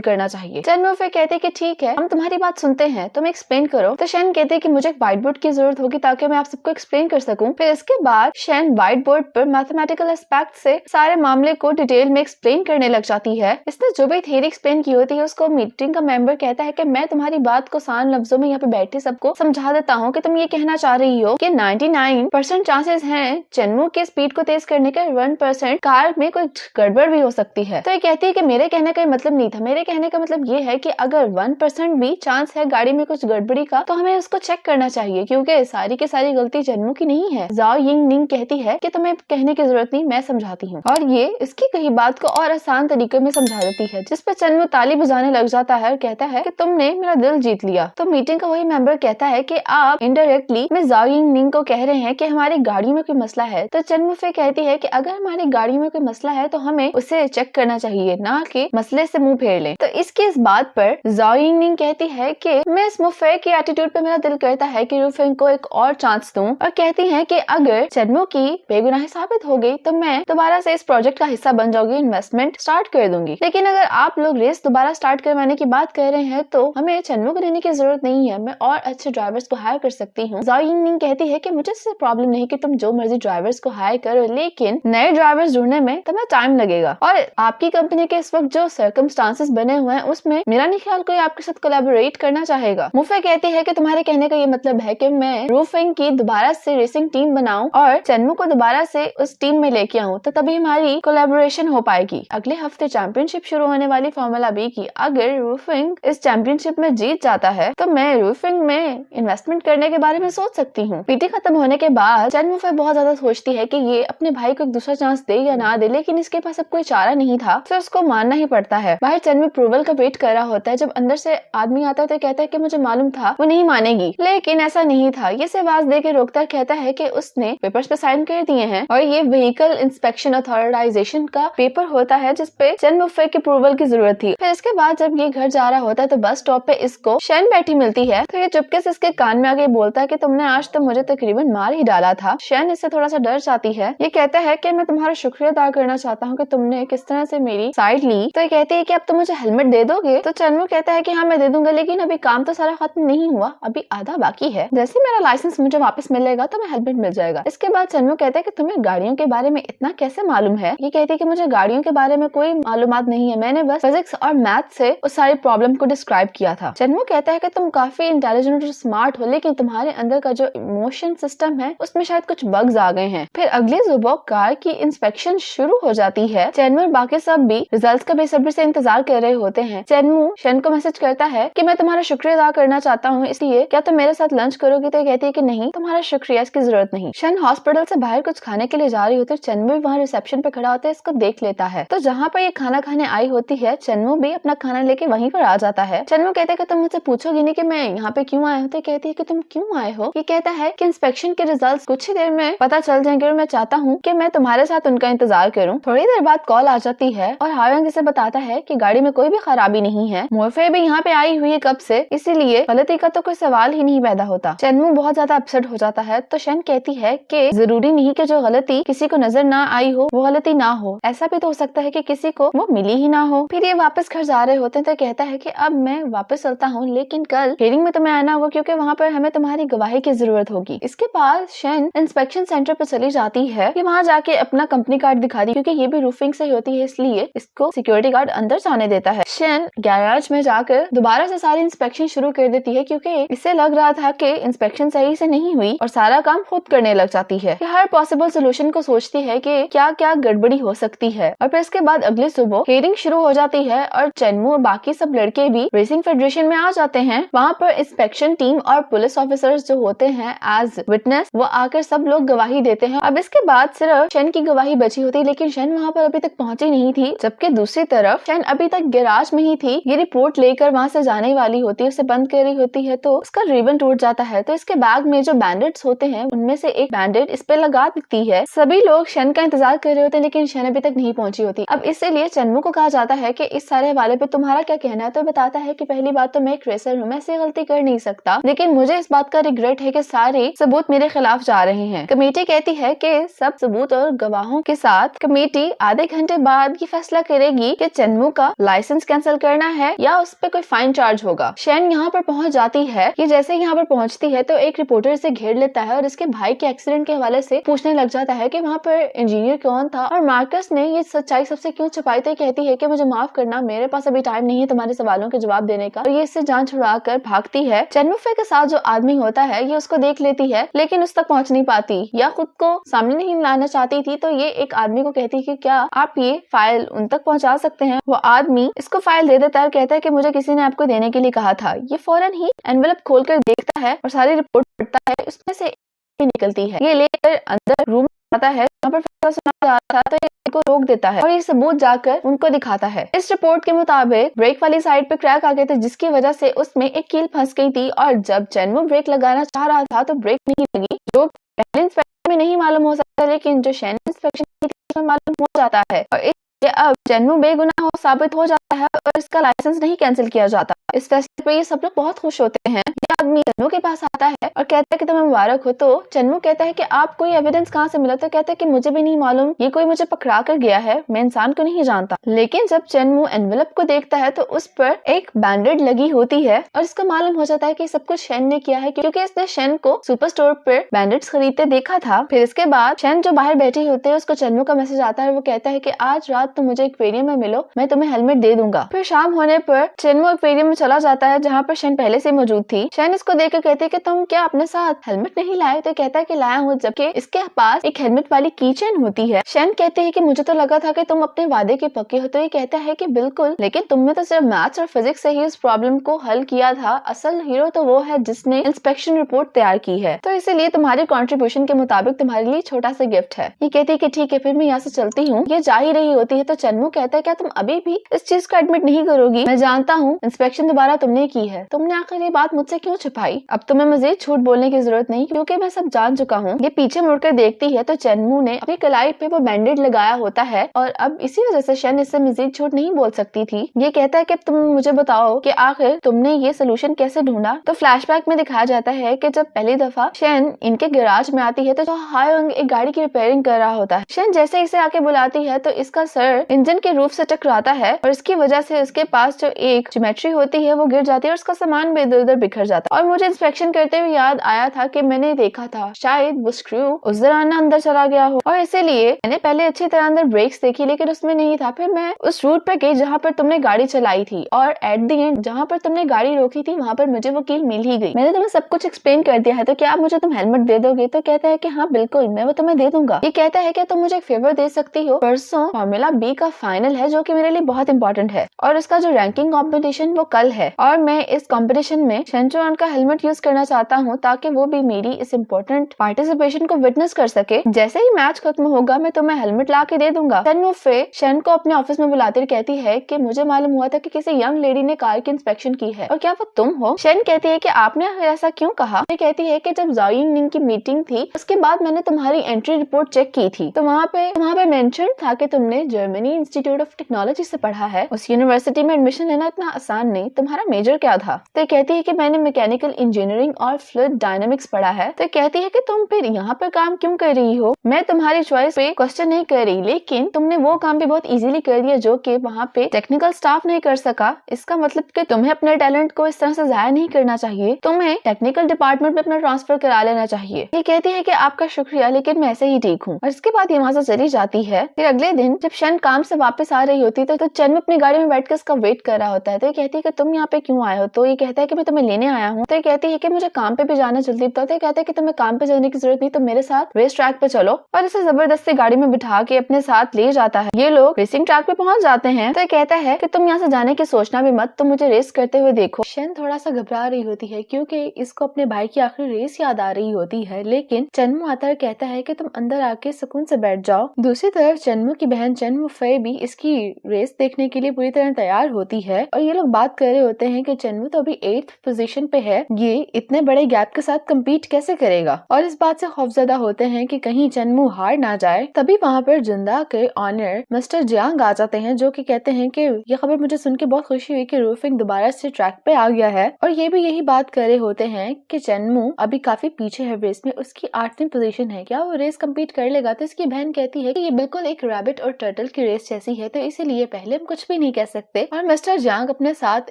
करना चाहिए। चेनवू फिर कहते हैं कि ठीक है, हम तुम्हारी बात सुनते हैं, तुम एक्सप्लेन करो। तो शेन कहते हैं कि मुझे एक व्हाइट बोर्ड की जरूरत होगी ताकि मैं आप सबको एक्सप्लेन कर सकूं। फिर इसके बाद शेन व्हाइट बोर्ड पर मैथमेटिकल एस्पेक्ट से सारे मामले को डिटेल में एक्सप्लेन करने लग जाती है। इसने जो भी थ्योरी एक्सप्लेन की होती है उसको मीटिंग का मेंबर कहता है कि मैं तुम्हारी बात को आसान लफ्जों में यहाँ पे बैठे सबको समझा देता हूँ कि तुम ये कहना चाह रही हो कि 99% चांसेस हैं चेनवू के स्पीड को तेज करने के, 1% कार में कोई गड़बड़ भी हो सकती है। तो ये कहती है कि मेरे कहने का मतलब नहीं था, मेरे कहने का मतलब ये है कि अगर 1% भी चांस है गाड़ी में कुछ गड़बड़ी का तो हमें उसको चेक करना चाहिए, क्योंकि सारी की सारी गलती चेनवू की नहीं है। जाओ यिंग निंग कहती है कि तुम्हें कहने की जरूरत नहीं, मैं समझाती हूँ, और ये इसकी कही बात को और आसान तरीके में समझा देती है, जिस पर चेनवू ताली बजाने लग जाता है और कहता है कि तुमने मेरा दिल जीत लिया। तो मीटिंग का वही मेंबर कहता है कि आप इनडायरेक्टली मिस जाओ यिंग निंग को कह रहे हैं कि हमारी गाड़ी में कोई मसला है। तो चेनवू फिर कहती है कि अगर हमारी गाड़ी में कोई मसला है तो हमें उसे चेक करना चाहिए, ना कि मसले से मुंह फेर लें। तो इसकी इस बात पर जाओ यिंग निंग कहती है कि मैं इस मुफे की एटीट्यूड पे मेरा दिल करता है कि रूफिंग को एक और चांस दूं, और कहती है कि अगर चेनवू की बेगुनाही साबित हो गई तो मैं दोबारा से इस प्रोजेक्ट का हिस्सा बन जाऊंगी, इन्वेस्टमेंट स्टार्ट कर दूंगी। लेकिन अगर आप लोग रेस दोबारा स्टार्ट करवाने की बात कर रहे हैं तो हमें चेनवू को देने की जरूरत नहीं है, मैं और अच्छे ड्राइवर्स को हायर कर सकती हूँ। जाओ यिंग निंग कहती है कि मुझे इससे प्रॉब्लम नहीं कि तुम जो मर्जी ड्राइवर्स को हायर करो, लेकिन नए ड्राइवर्स ढूंढने में तुम्हें टाइम लगेगा, और आपकी कंपनी के इस वक्त जो सर्कमस्टांसेस बने हुए हैं उसमें मेरा नहीं ख्याल कोई आपके साथ कोलैबोरेट करना चाहेगा। मुफे कहती है कि तुम्हारे कहने का ये मतलब है कि मैं रूफिंग की दोबारा से रेसिंग टीम बनाऊं और चेनवू को दोबारा से उस टीम में लेके आऊं, तो तभी हमारी कोलैबोरेशन हो पाएगी। अगले हफ्ते चैंपियनशिप शुरू होने वाली फार्मूला बी की, अगर रूफिंग इस चैंपियनशिप में जीत जाता है तो मैं रूफिंग में इन्वेस्टमेंट करने के बारे में सोच सकती हूँ। पीटी खत्म होने के बाद चेनवू फिर बहुत ज्यादा सोचती है कि ये अपने भाई को एक दूसरा चांस दे या ना दे, लेकिन इसके पास अब कोई चारा नहीं था, फिर उसको मानना ही पड़ता है। बाहर चेनवू अप्रूवल का वेट कर रहा होता है, जब अंदर से आदमी आता है तो कहता है कि मुझे मालूम था वो नहीं मानेगी, लेकिन ऐसा नहीं था। ये से आवाज दे के रोकता, कहता है कि उसने पेपर्स पे साइन कर दिए हैं और ये व्हीकल इंस्पेक्शन अथॉराइजेशन का पेपर होता है जिसपे चेनवू के अप्रूवल की जरूरत थी। फिर इसके बाद जब ये घर जा रहा होता है तो बस स्टॉप पे इसको शेन बैठी मिलती है, तो ये चुपके से इसके कान में आके बोलता है कि तुमने आज तो मुझे तकरीबन मार ही डाला था। शेन इससे थोड़ा सा डर जाती है। ये कहता है कि मैं तुम्हारा शुक्रिया अदा करना चाहता हूँ कि तुमने किस तरह से मेरी साइड ली। तो ये कहती है कि अब तुम मुझे हेलमेट दे दोगे? तो चेनवू कहता है कि हाँ मैं दे दूंगा, लेकिन अभी काम तो सारा खत्म नहीं हुआ, अभी आधा बाकी है, जैसे मेरा लाइसेंस मुझे वापस मिलेगा तो मैं हेलमेट मिल जाएगा। इसके बाद चेनवू कहता है कि तुम्हें गाड़ियों के बारे में इतना कैसे मालूम है? ये कहती है कि मुझे गाड़ियों के बारे में कोई मालूमात नहीं है, मैंने बस फिजिक्स और मैथ से उस सारी प्रॉब्लम को डिस्क्राइब किया था। चेनवू कहता है कि तुम काफी इंटेलिजेंट और स्मार्ट हो, लेकिन तुम्हारे अंदर का जो इमोशन सिस्टम है उसमें शायद कुछ बग्स आ गए हैं। फिर अगले सुबह कार की इंस्पेक्शन शुरू हो जाती है। चेनवू और बाकी सब भी रिजल्ट्स का बेसब्री से इंतजार कर रहे होते हैं। चेनवू शेन को मैसेज करता है कि मैं तुम्हारा शुक्रिया अदा करना चाहता हूँ, इसलिए क्या तुम मेरे साथ लंच करोगी? तो कहती है कि नहीं, तुम्हारा शुक्रिया, इसकी जरूरत नहीं। शेन हॉस्पिटल से बाहर कुछ खाने के लिए जा रही होती है। चेनवू भी वहाँ रिसेप्शन पे खड़ा होता है, इसको देख लेता है। तो जहाँ पर ये खाना खाने आई होती है, चेनवू भी अपना खाना लेके वहीं पर आ जाता है। चेनवू कहता है कि तुम मुझसे पूछोगी नहीं कि मैं यहाँ पे क्यों आया हूँ? तो कहती है कि तुम क्यों आए हो? ये कहता है कि इंस्पेक्शन के रिजल्ट्स कुछ ही देर में पता चल जाएंगे और मैं चाहता हूँ कि मैं तुम्हारे साथ उनका इंतजार करूँ। थोड़ी देर बाद कॉल आ जाती है और हायोंग इसे बताता है कि गाड़ी में कोई भी खराबी नहीं है, मोफे भी यहाँ पे आई हुई है कब से, इसीलिए गलती का तो कोई सवाल ही नहीं पैदा होता। चेनवू बहुत ज्यादा अपसेट हो जाता है। तो शेन कहती है कि जरूरी नहीं कि जो गलती किसी को नजर ना आई हो वो गलती ना हो, ऐसा भी तो हो सकता है कि किसी को वो मिली ही ना हो। फिर ये वापस घर जा रहे होते हैं तो कहता है कि अब मैं वापस चलता हूँ, लेकिन कल हियरिंग में तुम्हें आना होगा क्योंकि वहाँ पर हमें तुम्हारी गवाही की जरूरत होगी। इसके बाद शेन इंस्पेक्शन सेंटर पर चली जाती है कि वहाँ जाके अपना कंपनी कार्ड दिखा दी, क्योंकि ये भी रूफिंग से होती है इसलिए इसको सिक्योरिटी गार्ड अंदर जाने देता है। शेन गैराज में जाकर दोबारा से सारी इंस्पेक्शन शुरू कर देती है, क्योंकि इससे लग रहा था कि इंस्पेक्शन सही से नहीं हुई और सारा काम खुद करने लग जाती है। हर पॉसिबल सोल्यूशन को सोचती है कि क्या क्या गड़बड़ी हो सकती है। और फिर इसके बाद अगले सुबह हियरिंग शुरू हो जाती है और चेनवू और बाकी सब लड़के भी रेसिंग फेडरेशन में आ जाते हैं। वहाँ पर इंस्पेक्शन टीम और पुलिस ऑफिसर्स जो होते हैं एज विटनेस, वो आकर सब लोग गवाही देते हैं। अब इसके बाद सिर्फ शेन की गवाही बची होती है, लेकिन शेन वहाँ पर अभी तक पहुंची नहीं थी, जबकि दूसरी तरफ शेन अभी तक गैराज में ही थी। ये रिपोर्ट लेकर वहाँ से जाने वाली होती है, उसे बंद कर रही होती है तो उसका रिबन टूट जाता है। तो इसके बैग में जो बैंडेड्स होते हैं उनमें से एक बैंडेड इस पे लगा देती है। सभी लोग शेन का इंतजार कर रहे होते हैं, लेकिन शेन अभी तक नहीं पहुंची होती। अब इसीलिए चेनवू को कहा जाता है कि इस सारे हवाले पे तुम्हारा क्या कहना है? तो बताता है कि पहली बात तो मैं एक रेसर हूँ, मैं ऐसी गलती कर नहीं सकता, लेकिन मुझे इस बात का रिग्रेट है कि सारे सबूत मेरे खिलाफ जा रहे हैं। कमेटी कहती है कि सब सबूत और गवाहों के साथ कमेटी आधे घंटे बाद ये फैसला करेगी कि चेनमू का लाइसेंस कैंसिल करना है या उस पर कोई फाइन चार्ज होगा। शेन यहाँ पर पहुंच जाती है। ये जैसे यहाँ पर पहुंचती है तो एक रिपोर्टर इसे घेर लेता है और इसके भाई के एक्सीडेंट के हवाले से पूछने लग जाता है कि वहाँ पर इंजीनियर कौन था और मार्कस ने ये सच्चाई सबसे क्यों छुपाई थी। कहती है कि मुझे माफ करना, मेरे पास अभी टाइम नहीं है तुम्हारे सवालों के जवाब देने का, और ये इससे जान छुड़ाकर भागती है। चेनमू फे के साथ जो आदमी होता है ये उसको देख लेती है लेकिन उस तक पहुंच नहीं पाती या खुद को सामने नहीं लाना चाहती थी, तो ये एक आदमी को कहती है कि क्या आप ये फाइल उन तक पहुंचा सकते हैं। वो आदमी इसको फाइल दे देता है और कहता है कि मुझे किसी ने आपको देने के लिए कहा था। ये फौरन ही एनवेलप खोलकर देखता है और सारी रिपोर्ट पढ़ता है। उसमें से निकलती है। ये लेकर अंदर रूम आता है जहाँ पर फैसला सुना जा रहा था, तो ये को रोक देता है और ये सबूत जाकर उनको दिखाता है। इस रिपोर्ट के मुताबिक ब्रेक वाली साइड पे क्रैक आ गए थे जिसकी वजह से उसमें एक कील फंस गई थी और जब चेनमू ब्रेक लगाना चाह रहा था तो ब्रेक नहीं लगी, जो पहले इंस्पेक्शन में नहीं मालूम हो सकता लेकिन जो शेन इंस्पेक्शन में मालूम हो जाता है और इसलिए अब चेनमू बेगुनाह साबित हो जाता है और इसका लाइसेंस नहीं कैंसिल किया जाता। इस फैसले पे ये सब लोग बहुत खुश होते हैं। ये आदमी चेनमू के पास आता है और कहता है कि तुम्हें मुबारक हो। तो चेनमू कहता है कि आप कोई एविडेंस कहाँ से मिला, तो कहता है कि मुझे भी नहीं मालूम, ये कोई मुझे पकड़ा कर गया है, मैं इंसान को नहीं जानता। लेकिन जब चेनमू एनवेलप को देखता है तो उस पर एक बैंडेड लगी होती है और इसको मालूम हो जाता है कि सब कुछ शेन ने किया है क्योंकि इसने शेन को सुपर स्टोर पर बैंडेड्स खरीदते देखा था। फिर इसके बाद शेन जो बाहर बैठी होते है उसको चेनमू का मैसेज आता है। वो कहता है कि आज रात तुम मुझे एक्वेरियम में मिलो, मैं तुम्हें हेलमेट दे दूंगा। फिर शाम होने पर चेनमू एक्वेरियम में चला जाता है जहाँ पर शेन पहले से मौजूद थी। शेन इसको देखकर कहती है कि तुम क्या अपने साथ हेलमेट नहीं लाए, तो कहता है कि लाया हूँ, जबकि इसके पास एक हेलमेट वाली की चेन होती है। शेन कहती है कि मुझे तो लगा था कि तुम अपने वादे के पक्के हो, तो ये कहता है कि बिल्कुल, लेकिन तुमने तो सिर्फ मैथ्स और फिजिक्स से ही इस प्रॉब्लम को हल किया था, असल हीरो तो वो है जिसने इंस्पेक्शन रिपोर्ट तैयार की है, तो इसीलिए तुम्हारी कॉन्ट्रीब्यूशन के मुताबिक तुम्हारे लिए छोटा सा गिफ्ट है। ये कहती है कि ठीक है, फिर मैं यहाँ से चलती हूँ। ये जा ही रही होती है तो चेनमू कहता है क्या तुम अभी भी इस चीज को एडमिट नहीं करोगी? मैं जानता हूँ इंस्पेक्शन दोबारा तुमने की है, तुमने आखिर ये बात मुझसे क्यों छुपाई? अब तुम्हें मजीद झूठ बोलने की जरूरत नहीं क्योंकि मैं सब जान चुका हूँ। ये पीछे मुड़कर देखती है तो चेनमू ने अपनी कलाई पे वो बैंडेड लगाया होता है और अब इसी वजह से शेन इससे मजीद झूठ नहीं बोल सकती थी। ये कहता है कि तुम मुझे बताओ कि आखिर तुमने ये सोल्यूशन कैसे ढूंढा। तो फ्लैशबैक में दिखाया जाता है कि जब पहली दफा शेन इनके गैराज में आती है तो हायोंग एक गाड़ी की रिपेयरिंग कर रहा होता है। शेन जैसे इसे आके बुलाती है तो इसका सर इंजन के रूफ से टकराता है और इसकी वजह से उसके पास जो एक ज्योमेट्री होती है वो गिर जाती है और उसका सामान भी इधर उधर बिखर जाता है। और मुझे इंस्पेक्शन करते हुए याद आया था कि मैंने देखा था शायद वो स्क्रू उस दौरान अंदर चला गया हो और इसीलिए मैंने पहले अच्छी तरह अंदर ब्रेक्स देखी लेकिन उसमें नहीं था। फिर मैं उस रूट पर गई जहाँ पर तुमने गाड़ी चलाई थी और एट द एंड जहाँ पर तुमने गाड़ी रोकी थी वहाँ पर मुझे वो कील मिल ही गई। मैंने तुम्हें सब कुछ एक्सप्लेन कर दिया है, तो क्या आप मुझे तुम हेलमेट दे दोगे? तो कहता है कि हाँ बिल्कुल, मैं वो तुम्हें दे दूंगा। ये कहता है कि तुम मुझे एक फेवर दे सकती हो, परसों फॉर्मूला बी का फाइनल है जो कि मेरे लिए बहुत इंपॉर्टेंट है और उसका जो रैंकिंग कॉम्पिटिशन वो कल है और मैं इस कॉम्पिटिशन में शेनचुआन का हेलमेट यूज करना चाहता हूँ ताकि वो भी मेरी इस इम्पोर्टेंट पार्टिसिपेशन को विटनेस कर सके। जैसे ही मैच खत्म होगा मैं तुम्हें हेलमेट ला के दे दूंगा। चेनमू फे शेन को अपने ऑफिस में बुलाते कहती है कि मुझे मालूम हुआ था कि किसी यंग लेडी ने कार की इंस्पेक्शन की है और क्या वो तुम हो? शेन कहती है कि आपने ऐसा क्यों कहा? ये कहती है कि जब जाओयिंग की मीटिंग थी उसके बाद मैंने तुम्हारी एंट्री रिपोर्ट चेक की थी तो वहाँ पे मेंशन था कि तुमने जर्मनी इंस्टीट्यूट ऑफ टेक्नोलॉजी से पढ़ा है। उस यूनिवर्सिटी में एडमिशन लेना इतना आसान नहीं। तुम्हारा मेजर क्या था? तो कहती है कि मैंने मैकेनिकल इंजीनियरिंग और फ्लूइड डायनामिक्स पढ़ा है। तो कहती है कि तुम फिर यहाँ पर काम क्यों कर रही हो? मैं तुम्हारी चॉइस पे क्वेश्चन नहीं कर रही, लेकिन तुमने वो काम भी बहुत इजीली कर दिया जो कि वहाँ पे टेक्निकल स्टाफ नहीं कर सका। इसका मतलब कि तुम्हें अपने टैलेंट को इस तरह से जाया नहीं करना चाहिए, तुम्हें टेक्निकल डिपार्टमेंट में अपना ट्रांसफर करा लेना चाहिए। ये कहती है कि आपका शुक्रिया, लेकिन मैं ऐसे ही ठीक हूँ। और इसके बाद ये वहाँ से चली जाती है। फिर अगले दिन जब शेन काम से वापस आ रही होती तो चेन अपनी गाड़ी में बैठकर इसका वेट कर रहा होता है। तो ये कहती है कि तुम यहाँ पे क्यों आए हो? तो ये कहता है कि मैं तुम्हें लेने आया हूँ। तो ये कहती है कि मुझे काम पे भी जाना जल्दी था। तो ये कहता है कि तुम्हें काम पे जाने की जरूरत नहीं, तो मेरे साथ रेस ट्रैक पे चलो, और इसे जबरदस्ती गाड़ी में बिठा के अपने साथ ले जाता है। ये लोग रेसिंग ट्रैक पे पहुंच जाते हैं। तो ये कहता है कि तुम यहाँ से जाने की सोचना भी मत, तुम मुझे रेस करते हुए देखो। शेन थोड़ा सा घबरा रही होती है क्योंकि इसको अपने भाई की आखिरी रेस याद आ रही होती है, लेकिन चेनमू आता है कहता है कि तुम अंदर आके सुकून से बैठ जाओ। दूसरी तरफ चेनमू की बहन चेनमू फे भी इसकी रेस देखने के लिए पूरी तरह तैयार होती है और ये लोग बात कर रहे होते हैं कि चेनमू तो अभी 8th पोजीशन पे है है ये इतने बड़े गैप के साथ कम्पीट कैसे करेगा, और इस बात से खौफजदा होते हैं कि कहीं चेनमू हार ना जाए। तभी वहाँ पर जुंदा के ऑनर मिस्टर जियांग आ जाते हैं, जो कि कहते हैं कि ये खबर मुझे सुन के बहुत खुशी हुई कि रूफिंग दोबारा से ट्रैक पे आ गया है, और ये भी यही बात कर रहे होते हैं कि चेनमू अभी काफी पीछे है रेस में, उसकी 8वीं पोजीशन है, क्या वो रेस कम्पीट कर लेगा। तो इसकी बहन कहती है कि ये बिल्कुल एक रैबिट और टर्टल की रेस जैसी है, तो इसीलिए पहले हम कुछ भी नहीं कह सकते। और मिस्टर जियांग अपने साथ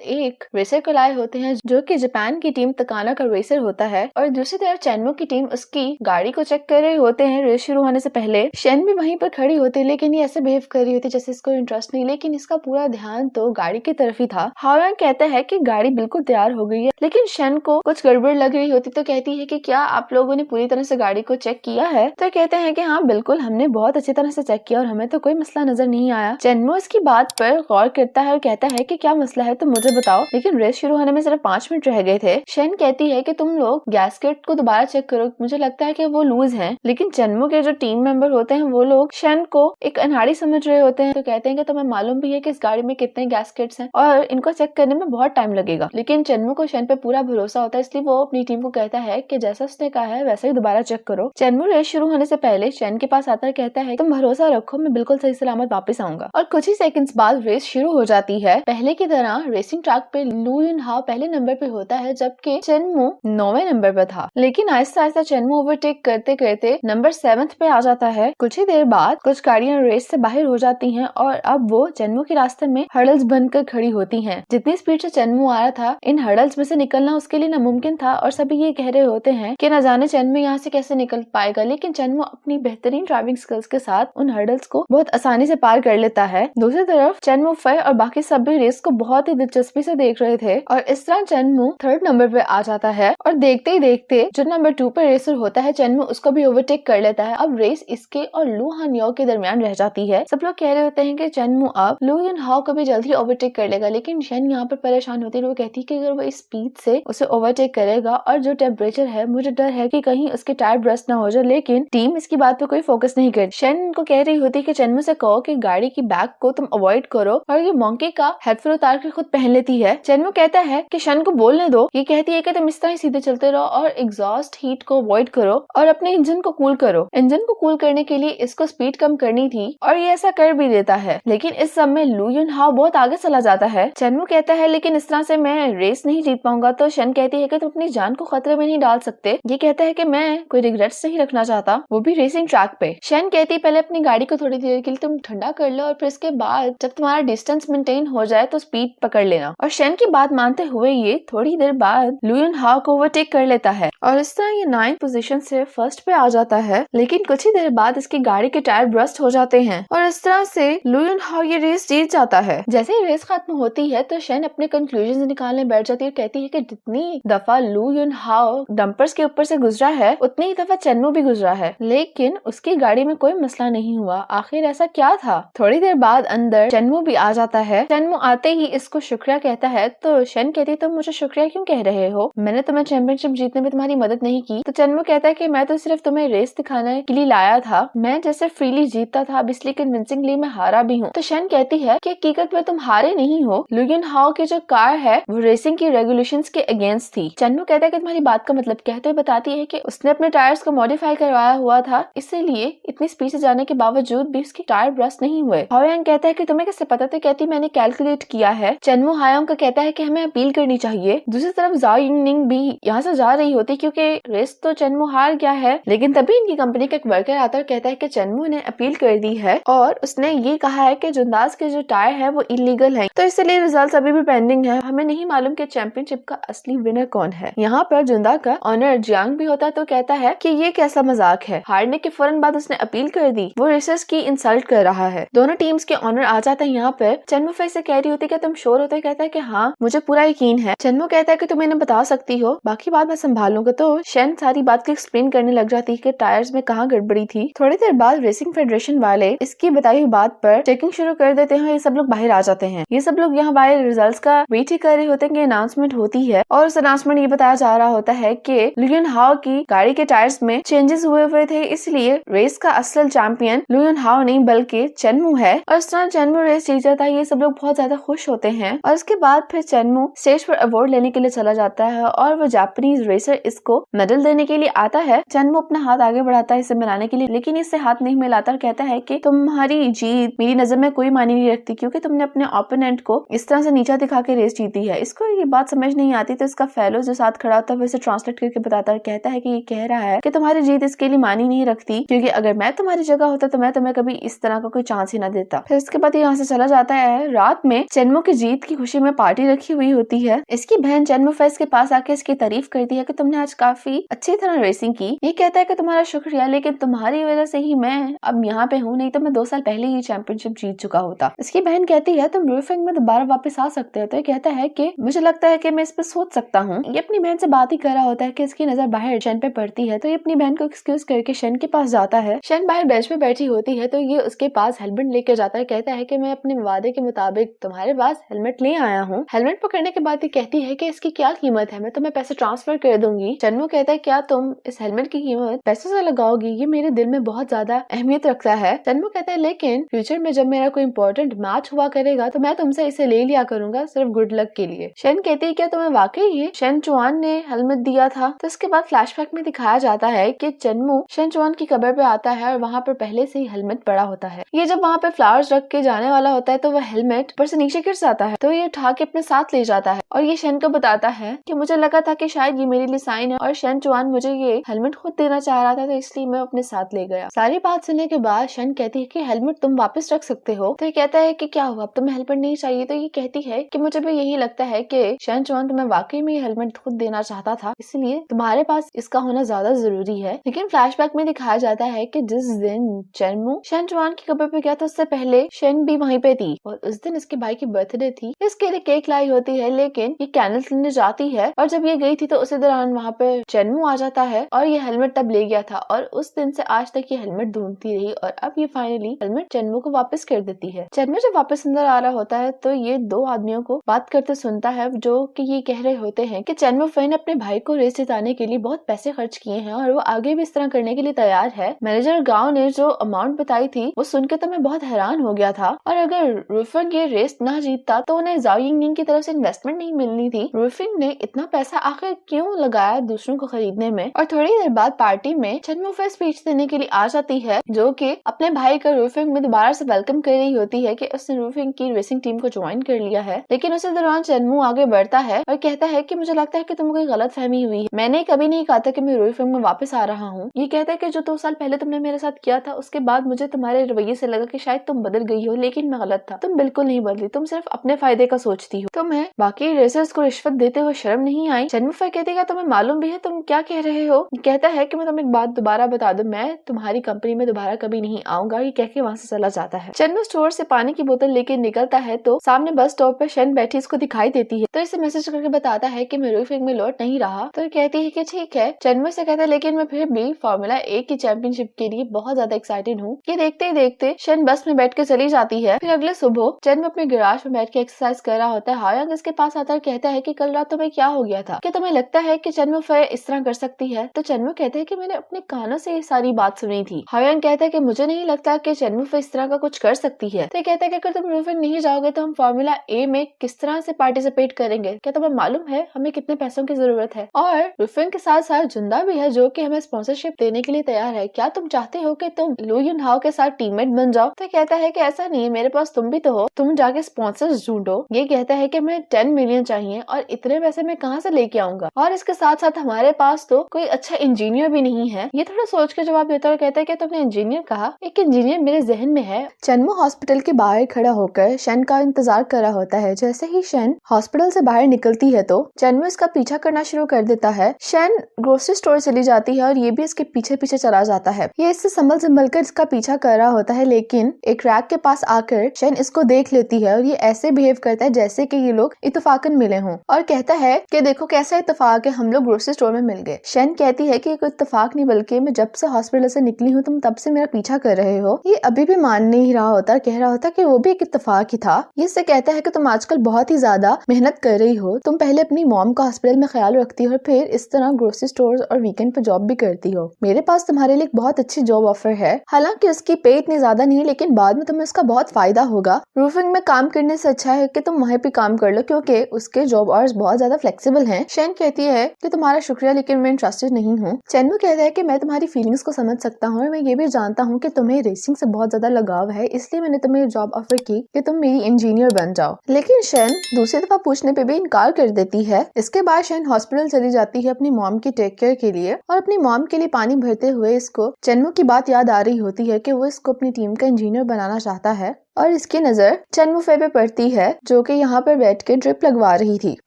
एक रेसर को लाए होते हैं, जो कि जापान की टीम तकाना का रेसर होता है, और दूसरी तरफ चेनमू की टीम उसकी गाड़ी को चेक कर रहे होते हैं रेस शुरू होने से पहले। शेन भी वहीं पर खड़ी होती है, लेकिन ये ऐसे बिहेव कर रही होती जैसे इसको इंटरेस्ट नहीं, लेकिन इसका पूरा ध्यान तो गाड़ी की तरफ ही था। हाओयांग कहता है कि गाड़ी बिल्कुल तैयार हो गई है, लेकिन शेन को कुछ गड़बड़ लग रही होती, तो कहती है कि क्या आप लोगों ने पूरी तरह से गाड़ी को चेक किया है। तो कहते हैं कि हाँ बिल्कुल, हमने बहुत अच्छी तरह से चेक किया और हमें तो कोई मसला नजर नहीं आया। चेनमू इसकी बात पर गौर करता है और कहता है कि क्या मसला है तो मुझे बताओ, लेकिन रेस शुरू होने में सिर्फ 5 मिनट रह गए थे। शेन कहती है कि तुम लोग गैस्केट को दोबारा चेक करो, मुझे लगता है कि वो लूज है। लेकिन चेनमू के जो टीम मेंबर होते हैं वो लोग शेन को एक अनहारी समझ रहे होते हैं, तो कहते हैं कि तुम्हें मालूम भी है कि इस गाड़ी में कितने गैस्केट्स हैं और इनको चेक करने में बहुत टाइम लगेगा। लेकिन चेनमू को शेन पे पूरा भरोसा होता है, इसलिए वो अपनी टीम को कहता है कि जैसा उसने कहा है वैसा ही दोबारा चेक करो। चेनमू रेस शुरू होने से पहले शेन के पास आता है, कहता है तुम भरोसा रखो, मैं बिल्कुल सही सलामत वापस आऊंगा। और कुछ ही सेकंड्स बाद रेस शुरू हो जाती है। पहले की तरह रेसिंग ट्रैक पे लू युन हाओ पहले नंबर पे होता है, जबकि चेनमू 9वें नंबर पे था। लेकिन आहिस्ता आहिस्ता चेनमू ओवरटेक करते करते नंबर 7 पे आ जाता है। कुछ ही देर बाद कुछ गाड़ियां रेस से बाहर हो जाती हैं और अब वो चेनमू के रास्ते में हर्डल्स बनकर खड़ी होती हैं। जितनी स्पीड से चेनमू आ रहा था, इन हर्डल्स में से निकलना उसके लिए नामुमकिन था, और सभी ये कह रहे होते हैं कि न जाने चेनमू यहाँ से कैसे निकल पाएगा। लेकिन चेनमू अपनी बेहतरीन ड्राइविंग स्किल्स के साथ उन हर्डल्स को बहुत आसानी से पार कर लेता है। दूसरी तरफ चेनमू फे और बाकी सभी रेस को बहुत ही दिलचस्पी से देख रहे थे, और इस तरह चेनमू 3rd नंबर पे आ जाता है। और देखते ही देखते जो नंबर 2 पे रेसर होता है, चेनमू उसको भी ओवरटेक कर लेता है। अब रेस इसके और लू हान यो के दरमियान रह जाती है। सब लोग कह रहे होते हैं कि चेनमू अब लू युन हाओ को भी जल्दी ओवरटेक कर लेगा, लेकिन शेन यहाँ पर परेशान होती है। वो कहती है कि अगर वो इस स्पीड से उसे ओवरटेक करेगा और जो टेम्परेचर है, मुझे डर है कि कहीं उसके टायर ब्रस्ट ना हो जाए। लेकिन टीम इसकी बात पे कोई फोकस नहीं करती। शेन को कह रही होती है कि चेनमू से कहो कि गाड़ी की बैग को तुम अवॉइड करो, और ये मंकी का हेडफोन उतार कर खुद पहन लेती है। चेनमू कहता है कि शेन को बोलने दो। ये कहती है कि तुम इस तरह सीधे चलते रहो और एग्जॉस्ट हीट को अवॉइड करो और अपने इंजन को कूल करो। इंजन को कूल करने के लिए इसको स्पीड कम करनी थी, और ये ऐसा कर भी देता है। लेकिन इस समय लू युन हाओ बहुत आगे चला जाता है। चेनमू कहता है लेकिन इस तरह से मैं रेस नहीं जीत पाऊंगा। तो शेन कहती है कि तुम अपनी जान को खतरे में नहीं डाल सकते। ये कहता है कि मैं कोई रिग्रेट्स नहीं रखना चाहता, वो भी रेसिंग ट्रैक पे। शेन कहती है पहले अपनी गाड़ी को थोड़ी देर के लिए तुम ठंडा कर लो, और फिर इसके बाद जब तुम्हारा डिस्टेंस मेंटेन हो जाए तो स्पीड पकड़ लेना। और शेन की बात मानते हुए ये थोड़ी देर बाद लू युन हाओ को ओवरटेक कर लेता है, और इस तरह ये 9th पोजीशन से 1st पे आ जाता है। लेकिन कुछ ही देर बाद इसकी गाड़ी के टायर ब्रस्ट हो जाते हैं, और इस तरह से लू युन हाओ ये रेस जीत जाता है। जैसे ही रेस खत्म होती है तो शेन अपने कंक्लूजन निकालने बैठ जाती है, कहती है कि जितनी दफा लू युन हाओ डंपर्स के ऊपर से गुजरा है, उतनी ही दफा चेनमू भी गुजरा है, लेकिन उसकी गाड़ी में कोई मसला नहीं हुआ। आखिर ऐसा क्या था? थोड़ी देर बाद अंदर चेनमू भी आ जाता है। चेनमू आते ही इसको शुक्रिया कहता है, तो शेन कहती है तुम मुझे शुक्रिया क्यों कह रहे हो, मैंने तुम्हें चैंपियनशिप जीतने में तुम्हारी मदद नहीं की। तो चेनमू कहता है कि मैं तो सिर्फ तुम्हें रेस दिखाने के लिए लाया था, मैं जैसे फ्रीली जीतता था, अब इसलिए कन्विंसिंगली मैं हारा भी हूँ। तो शेन कहती है कि हकीकत में तुम हारे नहीं हो, लू युन हाओ की जो कार है वो रेसिंग की रेगुलेशंस के अगेंस्ट थी। चेनमू कहता है कि तुम्हारी बात का मतलब क्या है, तो बताती है कि उसने अपने टायर्स को मॉडिफाई करवाया हुआ था, इसीलिए इतनी स्पीड से जाने के बावजूद भी उसके टायर ब्रस्ट नहीं हुए। हाओयांग कहता है कि तुम्हें कैसे पता? तो कहती मैंने कैलकुलेट किया है। चेनमू हाओयांग को कहता है कि हमें अपील करनी चाहिए। दूसरी तरफ जाओ यिंगनिंग भी यहाँ से जा रही होती, क्योंकि रेस तो चेनमू हार गया है। लेकिन तभी इनकी कंपनी का एक वर्कर आता है और कहता है कि चेनमू ने अपील कर दी है, और उसने ये कहा है कि जुंदास के जो टायर है वो इलीगल है, तो इसलिए रिजल्ट अभी भी पेंडिंग है। हमें नहीं मालूम कि चैंपियनशिप का असली विनर कौन है। यहाँ पर जुंदा का ऑनर जियांग भी होता है, तो कहता है कि ये कैसा मजाक है, हारने के फौरन बाद उसने अपील कर दी, वो रेसर्स की इंसल्ट कर रहा है। दोनों टीम्स के ऑनर आ जाते हैं यहाँ पर। चेनमू फिर से कह रही होती है कि तुम श्योर हो? तो कहता है कि हाँ मुझे पूरा यकीन है। चेनमू कहता है कि तुम इन्हें बता सकती हो, बाकी बात मैं संभालूंगा। तो शेन सारी बात को एक्सप्लेन करने लग जाती है कि टायर्स में कहाँ गड़बड़ी थी। थोड़ी देर बाद रेसिंग फेडरेशन वाले इसकी बताई हुई बात पर चेकिंग शुरू कर देते हैं। ये सब लोग बाहर आ जाते हैं। ये सब लोग यहाँ बाहर रिजल्ट्स का वेट ही कर रहे होते हैं कि अनाउंसमेंट होती है, और उस अनाउंसमेंट ये बताया जा रहा होता है कि लू युन हाओ की गाड़ी के टायर्स में चेंजेस हुए थे, इसलिए रेस का असल चैंपियन लू युन हाओ नहीं बल्कि चेनमू है। और इस तरह चेनमू रेस जीत जाता है। ये सब लोग बहुत ज्यादा खुश होते हैं, और उसके बाद फिर चेनमू स्टेज पर अवार्ड लेने के लिए चला जाता है और वो जापानीज रेसर इसको मेडल देने के लिए आता है। चेनमू अपना हाथ आगे बढ़ाता है इसे मिलाने के लिए, लेकिन इससे हाथ नहीं मिलाता और कहता है कि तुम्हारी जीत मेरी नजर में कोई मायने नहीं रखती क्योंकि तुमने अपने ओपोनेंट को इस तरह से नीचा दिखा के रेस जीती है। इसको ये बात समझ नहीं आती तो इसका फेलो जो साथ खड़ा होता है वो इसे ट्रांसलेट करके बताता है, कहता है कि ये कह रहा है कि तुम्हारी जीत इसके लिए मानी नहीं रखती क्योंकि अगर मैं तुम्हारी जगह होता तो मैं तुम्हें कभी इस तरह का कोई चांस ही ना देता। फिर इसके बाद यहाँ से चला जाता है। रात में चेनमू की जीत की खुशी में पार्टी रखी हुई होती है। इसकी बहन चेनमू फेस के पास आके इसकी तारीफ करती है कि तुमने आज काफी अच्छी तरह रेसिंग की। ये कहता है कि तुम्हारा शुक्रिया, लेकिन तुम्हारी वजह से ही मैं अब यहाँ पे हूँ, नहीं तो मैं 2 साल पहले ही चैंपियनशिप जीत चुका होता। इसकी बहन कहती है तुम रूफिंग में दोबारा वापस आ सकते हो। तो ये कहता है कि मुझे लगता है कि मैं इस पर सोच सकता हूँ। ये अपनी बहन से बात ही कर रहा होता है कि इसकी नजर बाहर शेन पे पड़ती है, तो ये अपनी बहन को एक्सक्यूज करके शेन के पास जाता है। शेन बाहर बेंच पे बैठी होती है तो ये उसके पास हेलमेट लेकर जाता है, कहता है कि मैं अपने वादे के मुताबिक तुम्हारे पास हेलमेट ले आया हूँ। हेलमेट पकड़ने के बाद ये कहती है कि इसकी क्या कीमत है, मैं तुम्हें पैसे ट्रांसफर कर दूंगी। चेनमू कहता है क्या तुम इस हेलमेट की कीमत पैसों से लगाओगी, ये मेरे दिल में बहुत ज्यादा अहमियत रखता है। चेनमू कहता है लेकिन फ्यूचर में जब मेरा कोई इंपॉर्टेंट मैच हुआ करेगा तो मैं तुमसे इसे ले लिया करूंगा सिर्फ गुड लक के लिए। शेन कहती है क्या तुम्हें वाकई ये शेन चुआन ने हेलमेट दिया था। तो इसके बाद फ्लैशबैक में दिखाया जाता है कि चेनमू शेन चुआन की कब्र पे आता है और वहाँ पर पहले से ही हेलमेट पड़ा होता है। ये जब वहाँ पे फ्लावर्स रख के जाने वाला होता है तो वह हेलमेट ऊपर से नीचे गिर जाता है, तो ये उठा के अपने साथ ले जाता है और ये शेन को बताता है कि मुझे लगा था कि शायद ये मेरे लिए साइन है और शेन चुआन मुझे ये हेलमेट खुद देना चाह रहा था, तो इसलिए मैं अपने साथ ले गया। सारी बात सुनने के बाद शेन कहती है कि हेलमेट तुम वापस रख सकते हो। तो ये कहता है कि क्या हुआ, अब तुम्हें हेलमेट नहीं चाहिए। तो ये कहती है कि मुझे भी यही लगता है कि शेन चुआन तुम्हें वाकई में हेलमेट खुद देना चाहता था, इसलिए तुम्हारे पास इसका होना ज्यादा जरूरी है। लेकिन फ्लैशबैक में दिखाया जाता है कि जिस दिन चेनमू शेन चुआन की कब्र पे गया था उससे पहले शेन भी वहीं पे थी और उस दिन इसके भाई की बर्थडे थी। इसके लिए केक लाई होती है, लेकिन ये कैंडल लेने जाती है और जब ये गई थी तो उसी दौरान वहाँ पे चेनमू आ जाता है और ये हेलमेट तब ले गया था और उस दिन से आज तक ये हेलमेट ढूंढती रही और अब ये फाइनली हेलमेट चेनमू को वापस कर देती है। चेनमू जब वापस अंदर आ रहा होता है तो ये 2 आदमियों को बात करते सुनता है जो कि ये कह रहे होते हैं कि चेनमू फे ने अपने भाई को रेस जिताने के लिए बहुत पैसे खर्च किए हैं और वो आगे भी इस तरह करने के लिए तैयार है। मैनेजर गांव ने जो अमाउंट बताई थी वो सुनकर तो मैं बहुत हैरान हो गया था और अगर रूफिंग ये रेस ना जीतता तो उन्हें ज़ाओ यिंगनिंग की तरफ से इन्वेस्टमेंट नहीं मिलनी थी। रूफिंग ने इतना पैसा आखिर क्यों लगाया दूसरों को खरीदने में। और थोड़ी देर बाद पार्टी में चेनमू फे स्पीच देने के लिए आ जाती है जो कि अपने भाई का रूफिंग में दोबारा से वेलकम कर रही होती है कि उसने रूफिंग की रेसिंग टीम को ज्वाइन कर लिया है। लेकिन उसी दौरान चेनमू आगे बढ़ता है और कहता है कि मुझे लगता है कि तुम्हें कोई गलत फहमी हुई है, मैंने कभी नहीं कहा था कि मैं रूफिंग में वापस आ रहा हूँ। ये कहता है कि जो 2 साल पहले तुमने मेरे साथ किया था उसके बाद मुझे तुम्हारे रवैये से लगा कि शायद तुम बदल गई हो, लेकिन मैं गलत था। तुम बिल्कुल नहीं बदली, तुम सिर्फ अपने फायदे का सोचती हो। तुम्हें बाकी रेसर्स को रिश्वत देते हुए शर्म नहीं आई। चेनमू फे कहती है तुम्हें मालूम भी है तुम क्या कह रहे हो। कहता है कि मैं तुम्हें एक बात दोबारा बता दूं, मैं तुम्हारी कंपनी में दोबारा कभी नहीं आऊंगा। ये कह के वहाँ से चला जाता है। चेनमू स्टोर से पानी की बोतल लेके निकलता है तो सामने बस स्टॉप पे शेन बैठी इसको दिखाई देती है, तो इसे मैसेज करके बताता है कि मैं रूफिंग में लौट नहीं रहा। तो कहती है कि ठीक है। चेनमू से कहता है लेकिन मैं फिर भी फार्मूला 1 की चैंपियनशिप के लिए बहुत ज्यादा एक्साइटेड हूँ। ये देखते ही देखते शेन बस में बैठ के चली जाती है। फिर अगले सुबह चेनमू अपने गैराज में बैठ के एक्सरसाइज कर रहा होता है। हायांग इसके पास आता है, कहता है कि कल रात तुम्हें क्या हो गया था, क्या तुम्हें लगता है कि चेनमू फे इस तरह कर सकती है। तो चेनमू कहता है कि मैंने अपने कानों से ये सारी बात सुनी थी। हायांग कहता है कि मुझे नहीं लगता कि चेनमू फे इस तरह का कुछ कर सकती है। तो कहता है कि अगर तुम रूफिंग नहीं जाओगे तो हम फार्मूला ए में किस तरह से पार्टिसिपेट करेंगे, क्या तुम्हें मालूम है हमें कितने पैसों की जरूरत है। और रूफिंग के साथ साथ जुंदा भी है जो कि हमें स्पॉन्सरशिप देने के लिए तैयार है। क्या तुम चाहते हो कि तुम लू युन हाओ के साथ टीममेट बन जाओ। तो कहता है कि ऐसा नहीं है, मेरे पास तुम भी तो हो, तुम जाके स्पॉन्सर्स ढूंढो। ये कहता है कि मैं 10 मिलियन चाहिए और इतने पैसे मैं कहाँ से लेके आऊंगा, और इसके साथ साथ हमारे पास तो कोई अच्छा इंजीनियर भी नहीं है। ये थोड़ा सोच के जवाब देता है और कहता है कि तुमने इंजीनियर कहा, एक इंजीनियर मेरे जहन में है। चेनमू हॉस्पिटल के बाहर खड़ा होकर शेन का इंतजार कर रहा होता है। जैसे ही शेन हॉस्पिटल से बाहर निकलती है तो चेनमू इसका पीछा करना शुरू कर देता है। शेन ग्रोसरी स्टोर चली जाती है और ये भी इसके पीछे पीछे चला जाता है। ये इससे संभल कर इसका पीछा कर रहा होता है, लेकिन एक रैक के पास आकर शेन इसको देख लेती है और ये ऐसे बिहेव करता है जैसे कि ये लोग इत्तेफाकन मिले हों और कहता है कि देखो कैसा इत्तेफाक है, हम लोग ग्रोसरी स्टोर में मिल गए। शेन कहती है कि कोई इत्तेफाक नहीं, बल्कि मैं जब से हॉस्पिटल से निकली हूँ तुम तब से मेरा पीछा कर रहे हो। ये अभी भी मान नहीं रहा होता, कह रहा होता कि वो भी एक इत्तेफाक ही था। ये इससे कहता है कि तुम आजकल बहुत ही ज्यादा मेहनत कर रही हो, तुम पहले अपनी मॉम का हॉस्पिटल में ख्याल रखती हो और फिर इस तरह ग्रोसरी स्टोर और वीकेंड पे जॉब भी करती हो। मेरे पास तुम्हारे लिए एक बहुत अच्छी जॉब ऑफर है, हालांकि उसकी पे इतनी ज्यादा नहीं है, लेकिन बाद में तुम्हें उसका बहुत फायदा होगा। रूफिंग में काम करने से अच्छा है कि तुम वहीं पे काम कर लो, क्योंकि उसके जॉब आवर्स बहुत बहुत ज्यादा फ्लेक्सिबल हैं। शेन कहती है कि तुम्हारा शुक्रिया, लेकिन मैं इंटरेस्टेड नहीं हूँ। चेनवू कहता है कि मैं तुम्हारी फीलिंग्स को समझ सकता हूँ और मैं ये भी जानता हूँ कि तुम्हें रेसिंग से बहुत ज्यादा लगाव है, इसलिए मैंने तुम्हें जॉब ऑफर की कि तुम मेरी इंजीनियर बन जाओ। लेकिन शेन दूसरी दफा पूछने पे भी इनकार कर देती है। इसके बाद शेन हॉस्पिटल चली जाती है अपनी मॉम की टेक केयर के लिए, और अपनी मॉम के लिए पानी भरते हुए इसको चेनवू की बात याद आ रही होती है कि वो इसको अपनी टीम का इंजीनियर बनाना चाहता है। और इसकी नजर चेनवू फे पे पड़ती है, जो कि यहाँ पर बैठ के ड्रिप लगवा रही थी,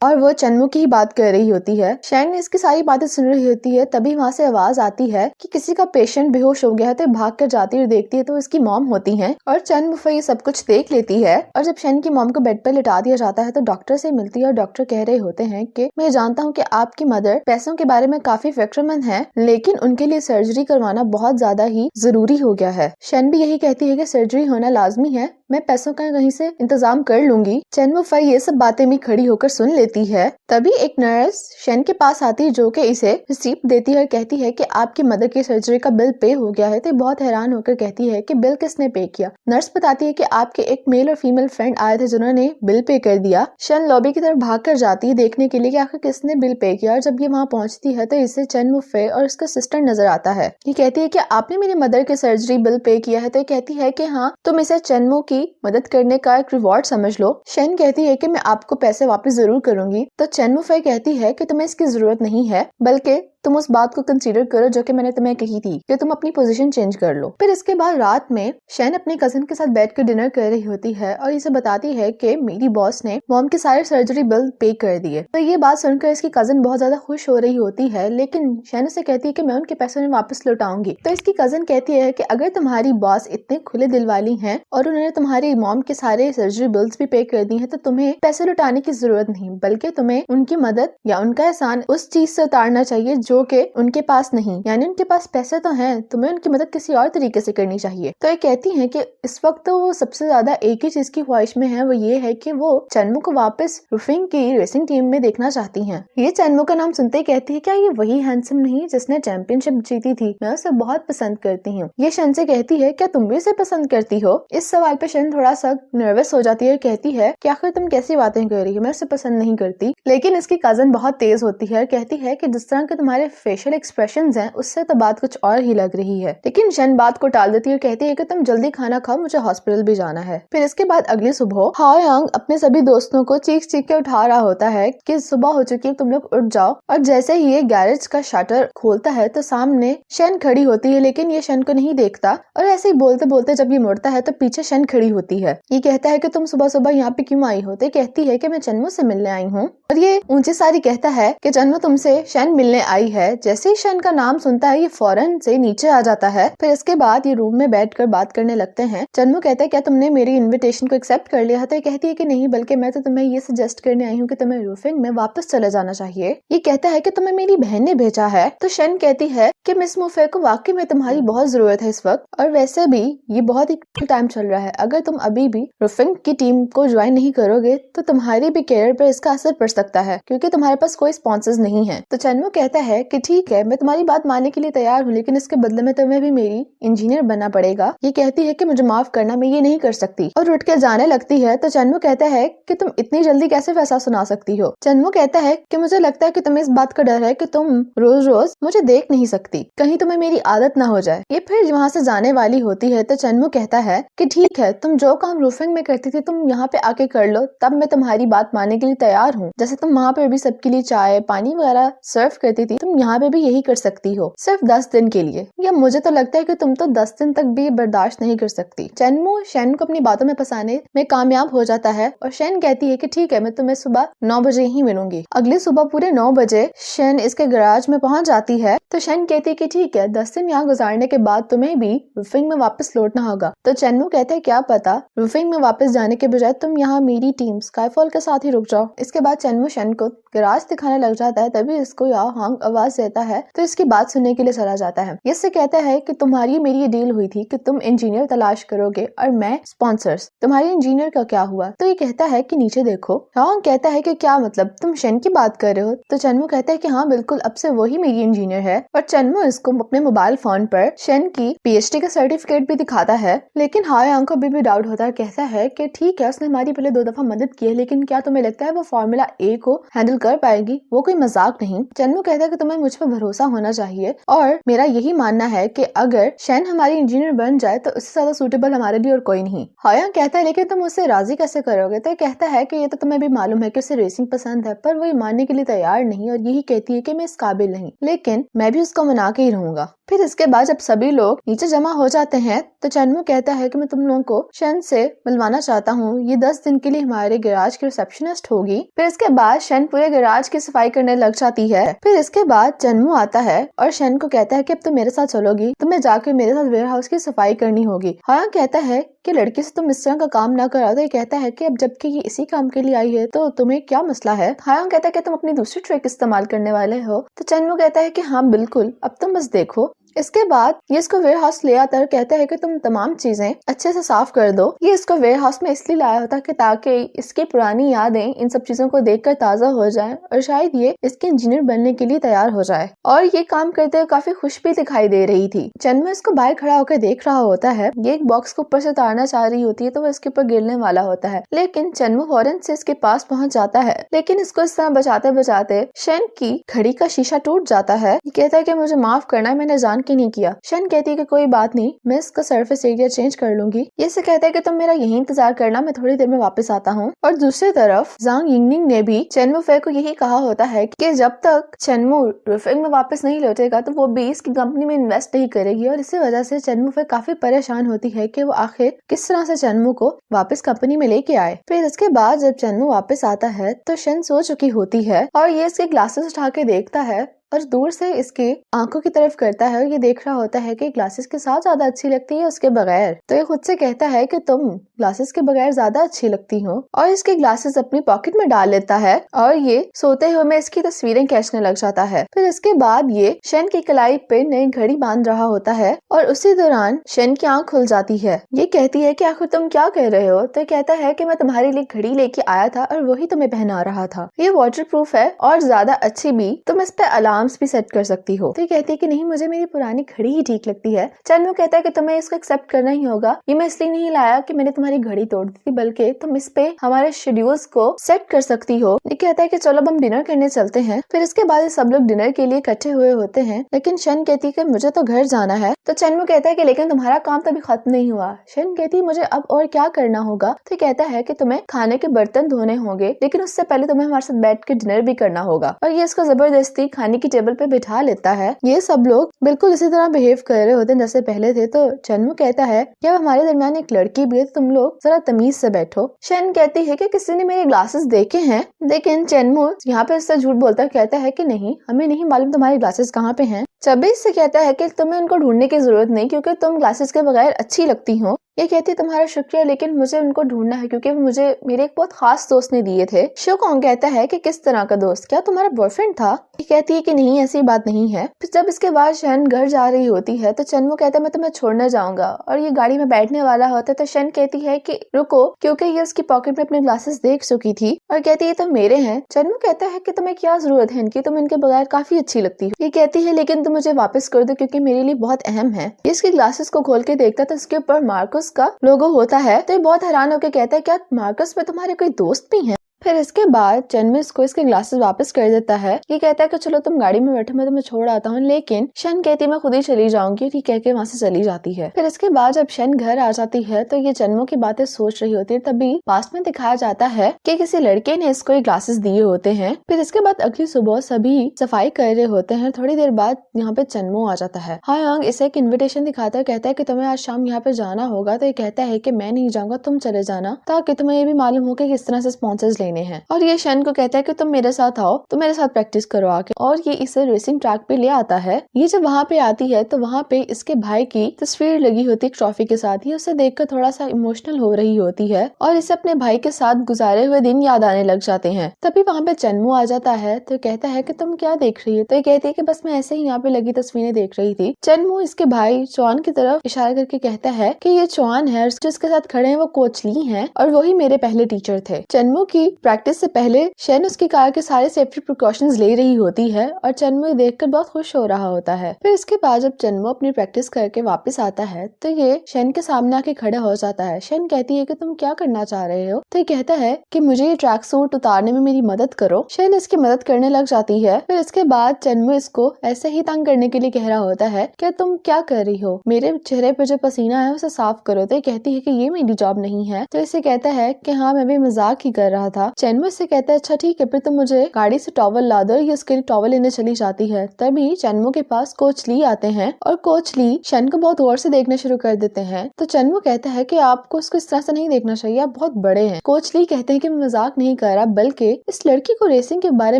और वो चेनवू की ही बात कर रही होती है। शेन इसकी सारी बातें सुन रही होती है, तभी वहाँ से आवाज आती है कि किसी का पेशेंट बेहोश हो गया है। तो भाग कर जाती है और देखती है तो इसकी मॉम होती है, और चेनवू फे ये सब कुछ देख लेती है। और जब शेन की मॉम को बेड पर लिटा दिया जाता है तो डॉक्टर से मिलती है, और डॉक्टर कह रहे होते हैं कि मैं जानता हूँ कि आपकी मदर पैसों के बारे में काफी फिक्रमंद है, लेकिन उनके लिए सर्जरी करवाना बहुत ज्यादा ही जरूरी हो गया है। शेन भी यही कहती है कि सर्जरी होना लाजमी है, मैं पैसों का कहीं से इंतजाम कर लूंगी। चेनवू फे ये सब बातें भी खड़ी होकर सुन लेती है। तभी एक नर्स शेन के पास आती है, जो कि इसे रिसीप्ट देती है और कहती है कि आपकी मदर की सर्जरी का बिल पे हो गया है। तो बहुत हैरान होकर कहती है कि बिल किसने पे किया। नर्स बताती है कि आपके एक मेल और फीमेल फ्रेंड आए थे जिन्होंने बिल पे कर दिया। शेन लॉबी की तरफ भाग कर जाती है देखने के लिए कि आखिर किसने बिल पे किया, और जब ये वहाँ पहुंचती है तो इसे चेनवू फे और उसका सिस्टर नजर आता है। ये कहती है कि आपने मेरी मदर के सर्जरी बिल पे किया है। तो ये कहती है कि हाँ, तुम इसे चेनवू की मदद करने का एक रिवॉर्ड समझ लो। शेन कहती है कि मैं आपको पैसे वापस जरूर करूंगी। तो चेनवू फे कहती है कि तुम्हें इसकी जरूरत नहीं है, बल्कि तुम उस बात को कंसीडर करो जो कि मैंने तुम्हें कही थी कि तुम अपनी पोजीशन चेंज कर लो। फिर इसके बाद रात में शेन अपने कजिन के साथ बैठकर डिनर कर रही होती है, और इसे बताती है कि मेरी बॉस ने मॉम के सारे सर्जरी बिल पे कर दिए। तो ये बात सुनकर इसकी कजिन बहुत ज्यादा खुश हो रही होती है, लेकिन शेन उसे कहती है कि मैं उनके पैसे वापस लौटाऊंगी। तो इसकी कजिन कहती है कि अगर तुम्हारी बॉस इतने खुले दिल वाली है और उन्होंने तुम्हारी मॉम के सारे सर्जरी बिल्स भी पे कर दी है, तो तुम्हें पैसे लौटाने की जरूरत नहीं, बल्कि तुम्हें उनकी मदद या उनका एहसान उस चीज से उतारना चाहिए जो कि उनके पास नहीं, यानी उनके पास पैसे तो हैं, तुम्हें उनकी मदद किसी और तरीके से करनी चाहिए। तो ये कहती हैं कि इस वक्त तो वो सबसे ज्यादा एक ही चीज की ख्वाहिश में है, वो ये है कि वो चेनवू को वापस रूफिंग की रेसिंग टीम में देखना चाहती हैं। ये चेनवू का नाम सुनते ही कहती है, क्या ये वही हैंडसम नहीं जिसने चैंपियनशिप जीती थी? मैं उसे बहुत पसंद करती हूँ। ये शेन से कहती है, क्या तुम भी उसे पसंद करती हो? इस सवाल पे शेन थोड़ा सा नर्वस हो जाती है और कहती है कि आखिर तुम कैसी बातें कर रही हो, मैं उसे पसंद नहीं करती। लेकिन इसकी कजन बहुत तेज होती है और कहती है कि जिस तरह के तुम्हारे फेशियल एक्सप्रेशंस हैं, उससे तो बात कुछ और ही लग रही है। लेकिन शेन बात को टाल देती है और कहती है कि तुम जल्दी खाना खाओ, मुझे हॉस्पिटल भी जाना है। फिर इसके बाद अगली सुबह हाओ यांग अपने सभी दोस्तों को चीख चीख के उठा रहा होता है कि सुबह हो चुकी है, तुम लोग उठ जाओ। और जैसे ही ये गैरेज का शटर खोलता है तो सामने शेन खड़ी होती है, लेकिन ये शेन को नहीं देखता, और ऐसे ही बोलते बोलते जब ये मुड़ता है तो पीछे शेन खड़ी होती है। ये कहता है कि तुम सुबह सुबह यहाँ पे क्यों आई हो? तो कहती है कि मैं चेनवू से मिलने आई हूँ। और ये ऊंची सारी कहता है कि चेनवू तुमसे शेन मिलने आई है। जैसे ही शेन का नाम सुनता है ये फौरन से नीचे आ जाता है। फिर इसके बाद ये रूम में बैठकर बात करने लगते हैं। चेनवू कहता है, क्या तुमने मेरी इनविटेशन को एक्सेप्ट कर लिया है? तो ये कहती है कि नहीं, बल्कि मैं तो तुम्हें ये सजेस्ट करने आई हूँ कि तुम्हें रूफिंग में वापस चले जाना चाहिए। ये कहता है कि तुम्हें मेरी बहन ने भेजा है। तो शेन कहती है कि मिस मुफे को वाकई में तुम्हारी बहुत जरूरत है इस वक्त, और वैसे भी ये बहुत ही टाइम चल रहा है। अगर तुम अभी भी रूफिंग की टीम को ज्वाइन नहीं करोगे तो तुम्हारी भी कैरियर पर इसका असर पड़ सकता है, क्योंकि तुम्हारे पास कोई स्पॉन्सर्स नहीं है। तो चेनवू कहता है कि ठीक है, मैं तुम्हारी बात मानने के लिए तैयार हूँ, लेकिन इसके बदले में तुम्हें भी मेरी इंजीनियर बनना पड़ेगा। ये कहती है कि मुझे माफ करना, मैं ये नहीं कर सकती, और उठ के जाने लगती है। तो चेनवू कहता है कि तुम इतनी जल्दी कैसे फैसला सुना सकती हो? चेनवू कहता है कि मुझे लगता है कि तुम्हें इस बात का डर है कि तुम रोज रोज मुझे देख नहीं सकती, कहीं तुम्हें मेरी आदत ना हो जाए। ये फिर वहाँ से जाने वाली होती है। तो चेनवू कहता है कि ठीक है, तुम जो काम रूफिंग में करती थी तुम यहाँ पे आके कर लो, तब मैं तुम्हारी बात मानने के लिए तैयार हूँ। जैसे तुम वहाँ पे भी सबके लिए चाय पानी वगैरह सर्व करती थी, तुम यहाँ पे भी यही कर सकती हो, सिर्फ 10 दिन के लिए। या मुझे तो लगता है कि तुम तो 10 दिन तक भी बर्दाश्त नहीं कर सकती। चेनवू शेन को अपनी बातों में फंसाने में कामयाब हो जाता है, और शेन कहती है कि ठीक है, मैं तुम्हें सुबह 9 बजे ही मिलूंगी। अगली सुबह पूरे 9 बजे शेन इसके गैराज में पहुंच जाती है। तो शेन कहती है कि ठीक है, 10 दिन यहाँ गुजारने के बाद तुम्हें भी रूफिंग में वापस लौटना होगा। तो चेनवू कहते हैं, क्या पता रूफिंग में वापस जाने के बजाय तुम यहाँ मेरी टीम स्काईफॉल के साथ ही रुक जाओ। इसके बाद चेनवू शेन को गैराज दिखाने लग जाता है। तभी इसको याओ हांग आवाज देता है तो इसकी बात सुनने के लिए चला जाता है। ये इससे कहता है कि तुम्हारी मेरी ये डील हुई थी कि तुम इंजीनियर तलाश करोगे और मैं स्पॉन्सर्स। तुम्हारे इंजीनियर का क्या हुआ? तो ये कहता है कि नीचे देखो। ह्योंग कहता है कि क्या मतलब, तुम शेन की बात कर रहे हो? तो चन्मो कहता है कि हाँ बिल्कुल, अब से वही मेरी इंजीनियर है। और चन्मो इसको अपने मोबाइल फोन पर शेन की पीएचडी का सर्टिफिकेट भी दिखाता है। लेकिन ह्योंग को अभी भी डाउट होता है। कहता है कि ठीक है, उसने हमारी पहले 2 दफा मदद की है, लेकिन क्या तुम्हें लगता है वो फॉर्मूला ए को हैंडल कर पाएगी? वो कोई मजाक नहीं। चन्मो कहता है कि तुम्हें मुझ पर भरोसा होना चाहिए और मेरा यही मानना है कि अगर शेन हमारी इंजीनियर बन जाए तो उससे ज्यादा सूटेबल हमारे लिए और कोई नहीं। ह्योंग कहता है लेकिन तुम उससे राजी कैसे करोगे? तो कहता है कि ये तो तुम्हें भी मालूम है कि उसे रेसिंग पसंद है, पर वो ये मानने के लिए तैयार नहीं और यही कहती है कि मैं इस काबिल नहीं, लेकिन मैं भी उसको मना के ही रहूंगा। फिर इसके बाद जब सभी लोग नीचे जमा हो जाते हैं तो चन्मो कहता है कि मैं तुम लोगों को शेन से मिलवाना चाहता हूँ, ये 10 दिन के लिए हमारे गैराज की रिसेप्शनिस्ट होगी। फिर इसके बाद शेन पूरे गैराज की सफाई करने लग जाती है। फिर इसके बाद चन्मो आता है और शेन को कहता है कि अब तुम मेरे साथ चलोगी, तुम्हें जाकर मेरे साथ वेयर हाउस की सफाई करनी होगी। ह्योंग कहता है कि लड़की से तुम इस तरह का काम ना करा। तो ये कहता है कि अब जबकि ये इसी काम के लिए आई है तो तुम्हें क्या मसला है? ह्योंग कहता है कि तुम अपनी दूसरी ट्रिक इस्तेमाल करने वाले हो। तो चन्मो कहता है कि हाँ बिल्कुल, अब तुम बस देखो। इसके बाद ये इसको वेयर हाउस ले आता है और कहता है कि तुम तमाम चीजें अच्छे से साफ कर दो। ये इसको वेयर हाउस में इसलिए लाया होता कि ताकि इसकी पुरानी यादें इन सब चीजों को देखकर ताजा हो जाएं और शायद ये इसके इंजीनियर बनने के लिए तैयार हो जाए। और ये काम करते हुए काफी खुश भी दिखाई दे रही थी। चन्मो इसको बाहर खड़ा होकर देख रहा होता है। ये एक बॉक्स को ऊपर से उतारना चाह रही होती है तो वो इसके ऊपर गिरने वाला होता है, लेकिन चन्मो फौरन से इसके पास पहुंच जाता है। लेकिन इसको इस तरह बचाते बचाते शेन की घड़ी का शीशा टूट जाता है। ये कहता है कि मुझे माफ करना, मैंने जान के नहीं किया। शेन कहती है कि कोई बात नहीं, मैं इसका सरफेस एरिया चेंज कर लूंगी। ये से कहता है कि तुम मेरा यही इंतजार करना, मैं थोड़ी देर में वापस आता हूँ। और दूसरी तरफ जांग यिंगनिंग ने भी चेनमू फे को यही कहा होता है कि जब तक चेनमू रुफिंग में वापस नहीं लौटेगा तो वो भी इसकी कंपनी में इन्वेस्ट नहीं करेगी। और इसी वजह से चेनमू फे काफी परेशान होती है कि वो आखिर किस तरह से चेनमू को वापस कंपनी में लेके आए। फिर इसके बाद जब चेनमू वापस आता है तो शेन सो चुकी होती है और ये इसके ग्लासेस उठा के देखता है और दूर से इसकी आंखों की तरफ करता है और ये देख रहा होता है कि ग्लासेस के साथ ज्यादा अच्छी लगती है उसके बगैर। तो ये खुद से कहता है कि तुम ग्लासेस के बगैर ज्यादा अच्छी लगती हो और इसके ग्लासेस अपनी पॉकेट में डाल लेता है और ये सोते हुए में इसकी तस्वीरें खींचने लग जाता है। फिर इसके बाद ये शेन की कलाई पे नई घड़ी बांध रहा होता है और उसी दौरान शेन की आंख खुल जाती है। ये कहती है कि आखिर तुम क्या कर रहे हो? तो कहता है कि मैं तुम्हारे लिए घड़ी लेके आया था और वही तुम्हें पहना रहा था। ये वाटर प्रूफ है और ज्यादा अच्छी भी, तुम इस पे अलार्म्स भी सेट कर सकती हो। तो कहती है कि नहीं, मुझे मेरी पुरानी घड़ी ही ठीक लगती है। चेनमू कहता है कि तुम्हें इसको एक्सेप्ट करना ही होगा। ये मैं इसलिए नहीं लाया कि मैंने तुम्हारी घड़ी तोड़ दी थी, बल्कि तुम इस पे हमारे शेड्यूल्स को सेट कर सकती हो। ये कहता है कि चलो अब हम डिनर करने चलते हैं। फिर इसके बाद सब लोग डिनर के लिए इकट्ठे हुए होते हैं, लेकिन शेन कहती है कि मुझे तो घर जाना है। तो चेनमू कहता है कि लेकिन तुम्हारा काम तो अभी खत्म नहीं हुआ। शेन कहती है मुझे अब और क्या करना होगा? तो कहता है कि तुम्हें खाने के बर्तन धोने होंगे, लेकिन उससे पहले तुम्हें हमारे साथ बैठ के डिनर भी करना होगा। और ये इसको जबरदस्ती खाने की टेबल पे बिठा लेता है। ये सब लोग बिल्कुल इसी तरह बिहेव कर रहे होते हैं जैसे पहले थे। तो चेनमू कहता है कि अब हमारे दरमियान एक लड़की भी है, तो तुम लोग जरा तमीज से बैठो। शेन कहती है कि किसी ने मेरे ग्लासेस देखे हैं, लेकिन चेनमू यहाँ पे उससे झूठ बोलता कहता है कि नहीं, हमें नहीं मालूम तुम्हारे ग्लासेस कहाँ पे हैं। चबी से कहता है कि तुम्हें उनको ढूंढने की जरूरत नहीं, क्योंकि तुम ग्लासेस के बगैर अच्छी लगती हो। ये कहती है तुम्हारा शुक्रिया, लेकिन मुझे उनको ढूंढना है क्योंकि मुझे मेरे एक बहुत खास दोस्त ने दिए थे। शोकोंग कहता है कि किस तरह का दोस्त? क्या तुम्हारा बॉयफ्रेंड था? ये कहती है कि नहीं, ऐसी बात नहीं है। फिर जब इसके बाद शेन घर जा रही होती है तो चेनमू कहता है मैं तुम्हें छोड़ने जाऊंगा, और ये गाड़ी में बैठने वाला होता है तो शेन कहती है कि रुको, क्योंकि ये उसकी पॉकेट में अपने ग्लासेस देख चुकी थी और कहती है तो मेरे हैं। चेनमू कहता है कि तुम्हें क्या जरूरत है इनकी, तुम इनके बगैर काफी अच्छी लगती हो। ये कहती है लेकिन तुम मुझे वापस कर दो क्योंकि मेरे लिए बहुत अहम है। ये इसके ग्लासेस को खोल के देखता तो उसके ऊपर मार्कस का लोगो होता है। तो ये बहुत हैरान होकर कहता है क्या मार्कस में तुम्हारे कोई दोस्त भी हैं? फिर इसके बाद चेनमू इसको इसके ग्लासेस वापस कर देता है। ये कहता है कि चलो तुम गाड़ी में बैठो, मैं तुम्हें छोड़ आता हूँ, लेकिन शेन कहती है मैं खुद ही चली जाऊंगी। ठीक कह के वहाँ से चली जाती है। फिर इसके बाद जब शेन घर आ जाती है तो ये चेनमू की बातें सोच रही होती है। तभी पास्ट में दिखाया जाता है कि किसी लड़के ने इसको ये ग्लासेस दिए होते हैं। फिर इसके बाद अगली सुबह सभी सफाई कर रहे होते हैं। थोड़ी देर बाद यहाँ पे चेनमू आ जाता है। ह्योंग इसे एक इन्विटेशन दिखाता है, कहता है कि तुम्हें आज शाम यहाँ पे जाना होगा। तो ये कहता है कि मैं नहीं जाऊंगा, तुम चले जाना, ताकि तुम्हें ये भी मालूम हो कि किस तरह से स्पॉन्सर्स लेने लेने हैं और ये शन को कहता है कि तुम मेरे साथ आओ, तुम मेरे साथ प्रैक्टिस करो आके, और ये इसे रेसिंग ट्रैक पे ले आता है। ये जब वहाँ पे आती है तो वहाँ पे इसके भाई की तस्वीर लगी होती है ट्रॉफी के साथ। ये उसे देखकर थोड़ा सा इमोशनल हो रही होती है और इसे अपने भाई के साथ गुजारे हुए दिन याद आने लग जाते हैं। तभी वहाँ पे चन्मू आ जाता है तो कहता है कि तुम क्या देख रही हो? तो ये कहती है कि बस मैं ऐसे ही यहाँ पे लगी तस्वीरें देख रही थी। चन्मू इसके भाई चौन की तरफ इशारा करके कहता है कि ये चौन है, जिसके साथ खड़े हैं वो कोच ली हैं और वही मेरे पहले टीचर थे। चन्मू की प्रैक्टिस से पहले शन उसकी कार के सारे सेफ्टी प्रिकॉशंस ले रही होती है और चन्मू देखकर बहुत खुश हो रहा होता है। फिर इसके बाद जब चन्मू अपनी प्रैक्टिस करके वापस आता है तो ये शन के सामने आके खड़ा हो जाता है। शन कहती है कि तुम क्या करना चाह रहे हो? तो ये कहता है कि मुझे ये ट्रैक सूट उतारने में मेरी मदद करो। शन इसकी मदद करने लग जाती है। फिर इसके बाद चन्मू इसको ऐसे ही तंग करने के लिए कह रहा होता है कि तुम क्या कर रही हो, मेरे चेहरे पे जो पसीना है उसे साफ करो। तो ये कहती है कि ये मेरी जॉब नहीं है। तो इसे कहता है कि हाँ मैं भी मजाक ही कर रहा था। चन्मू इससे कहता है अच्छा ठीक है, फिर तुम मुझे गाड़ी से टॉवल ला दो। ये उसके लिए टॉवल लेने चली जाती है। तभी चन्मू के पास कोच ली आते हैं और कोच ली शन को बहुत गौर से देखना शुरू कर देते हैं। तो चन्मू कहता है कि आपको उसको इस तरह से नहीं देखना चाहिए, आप बहुत बड़े हैं। कोच ली कहते हैं कि मैं मजाक नहीं कर रहा, बल्कि इस लड़की को रेसिंग के बारे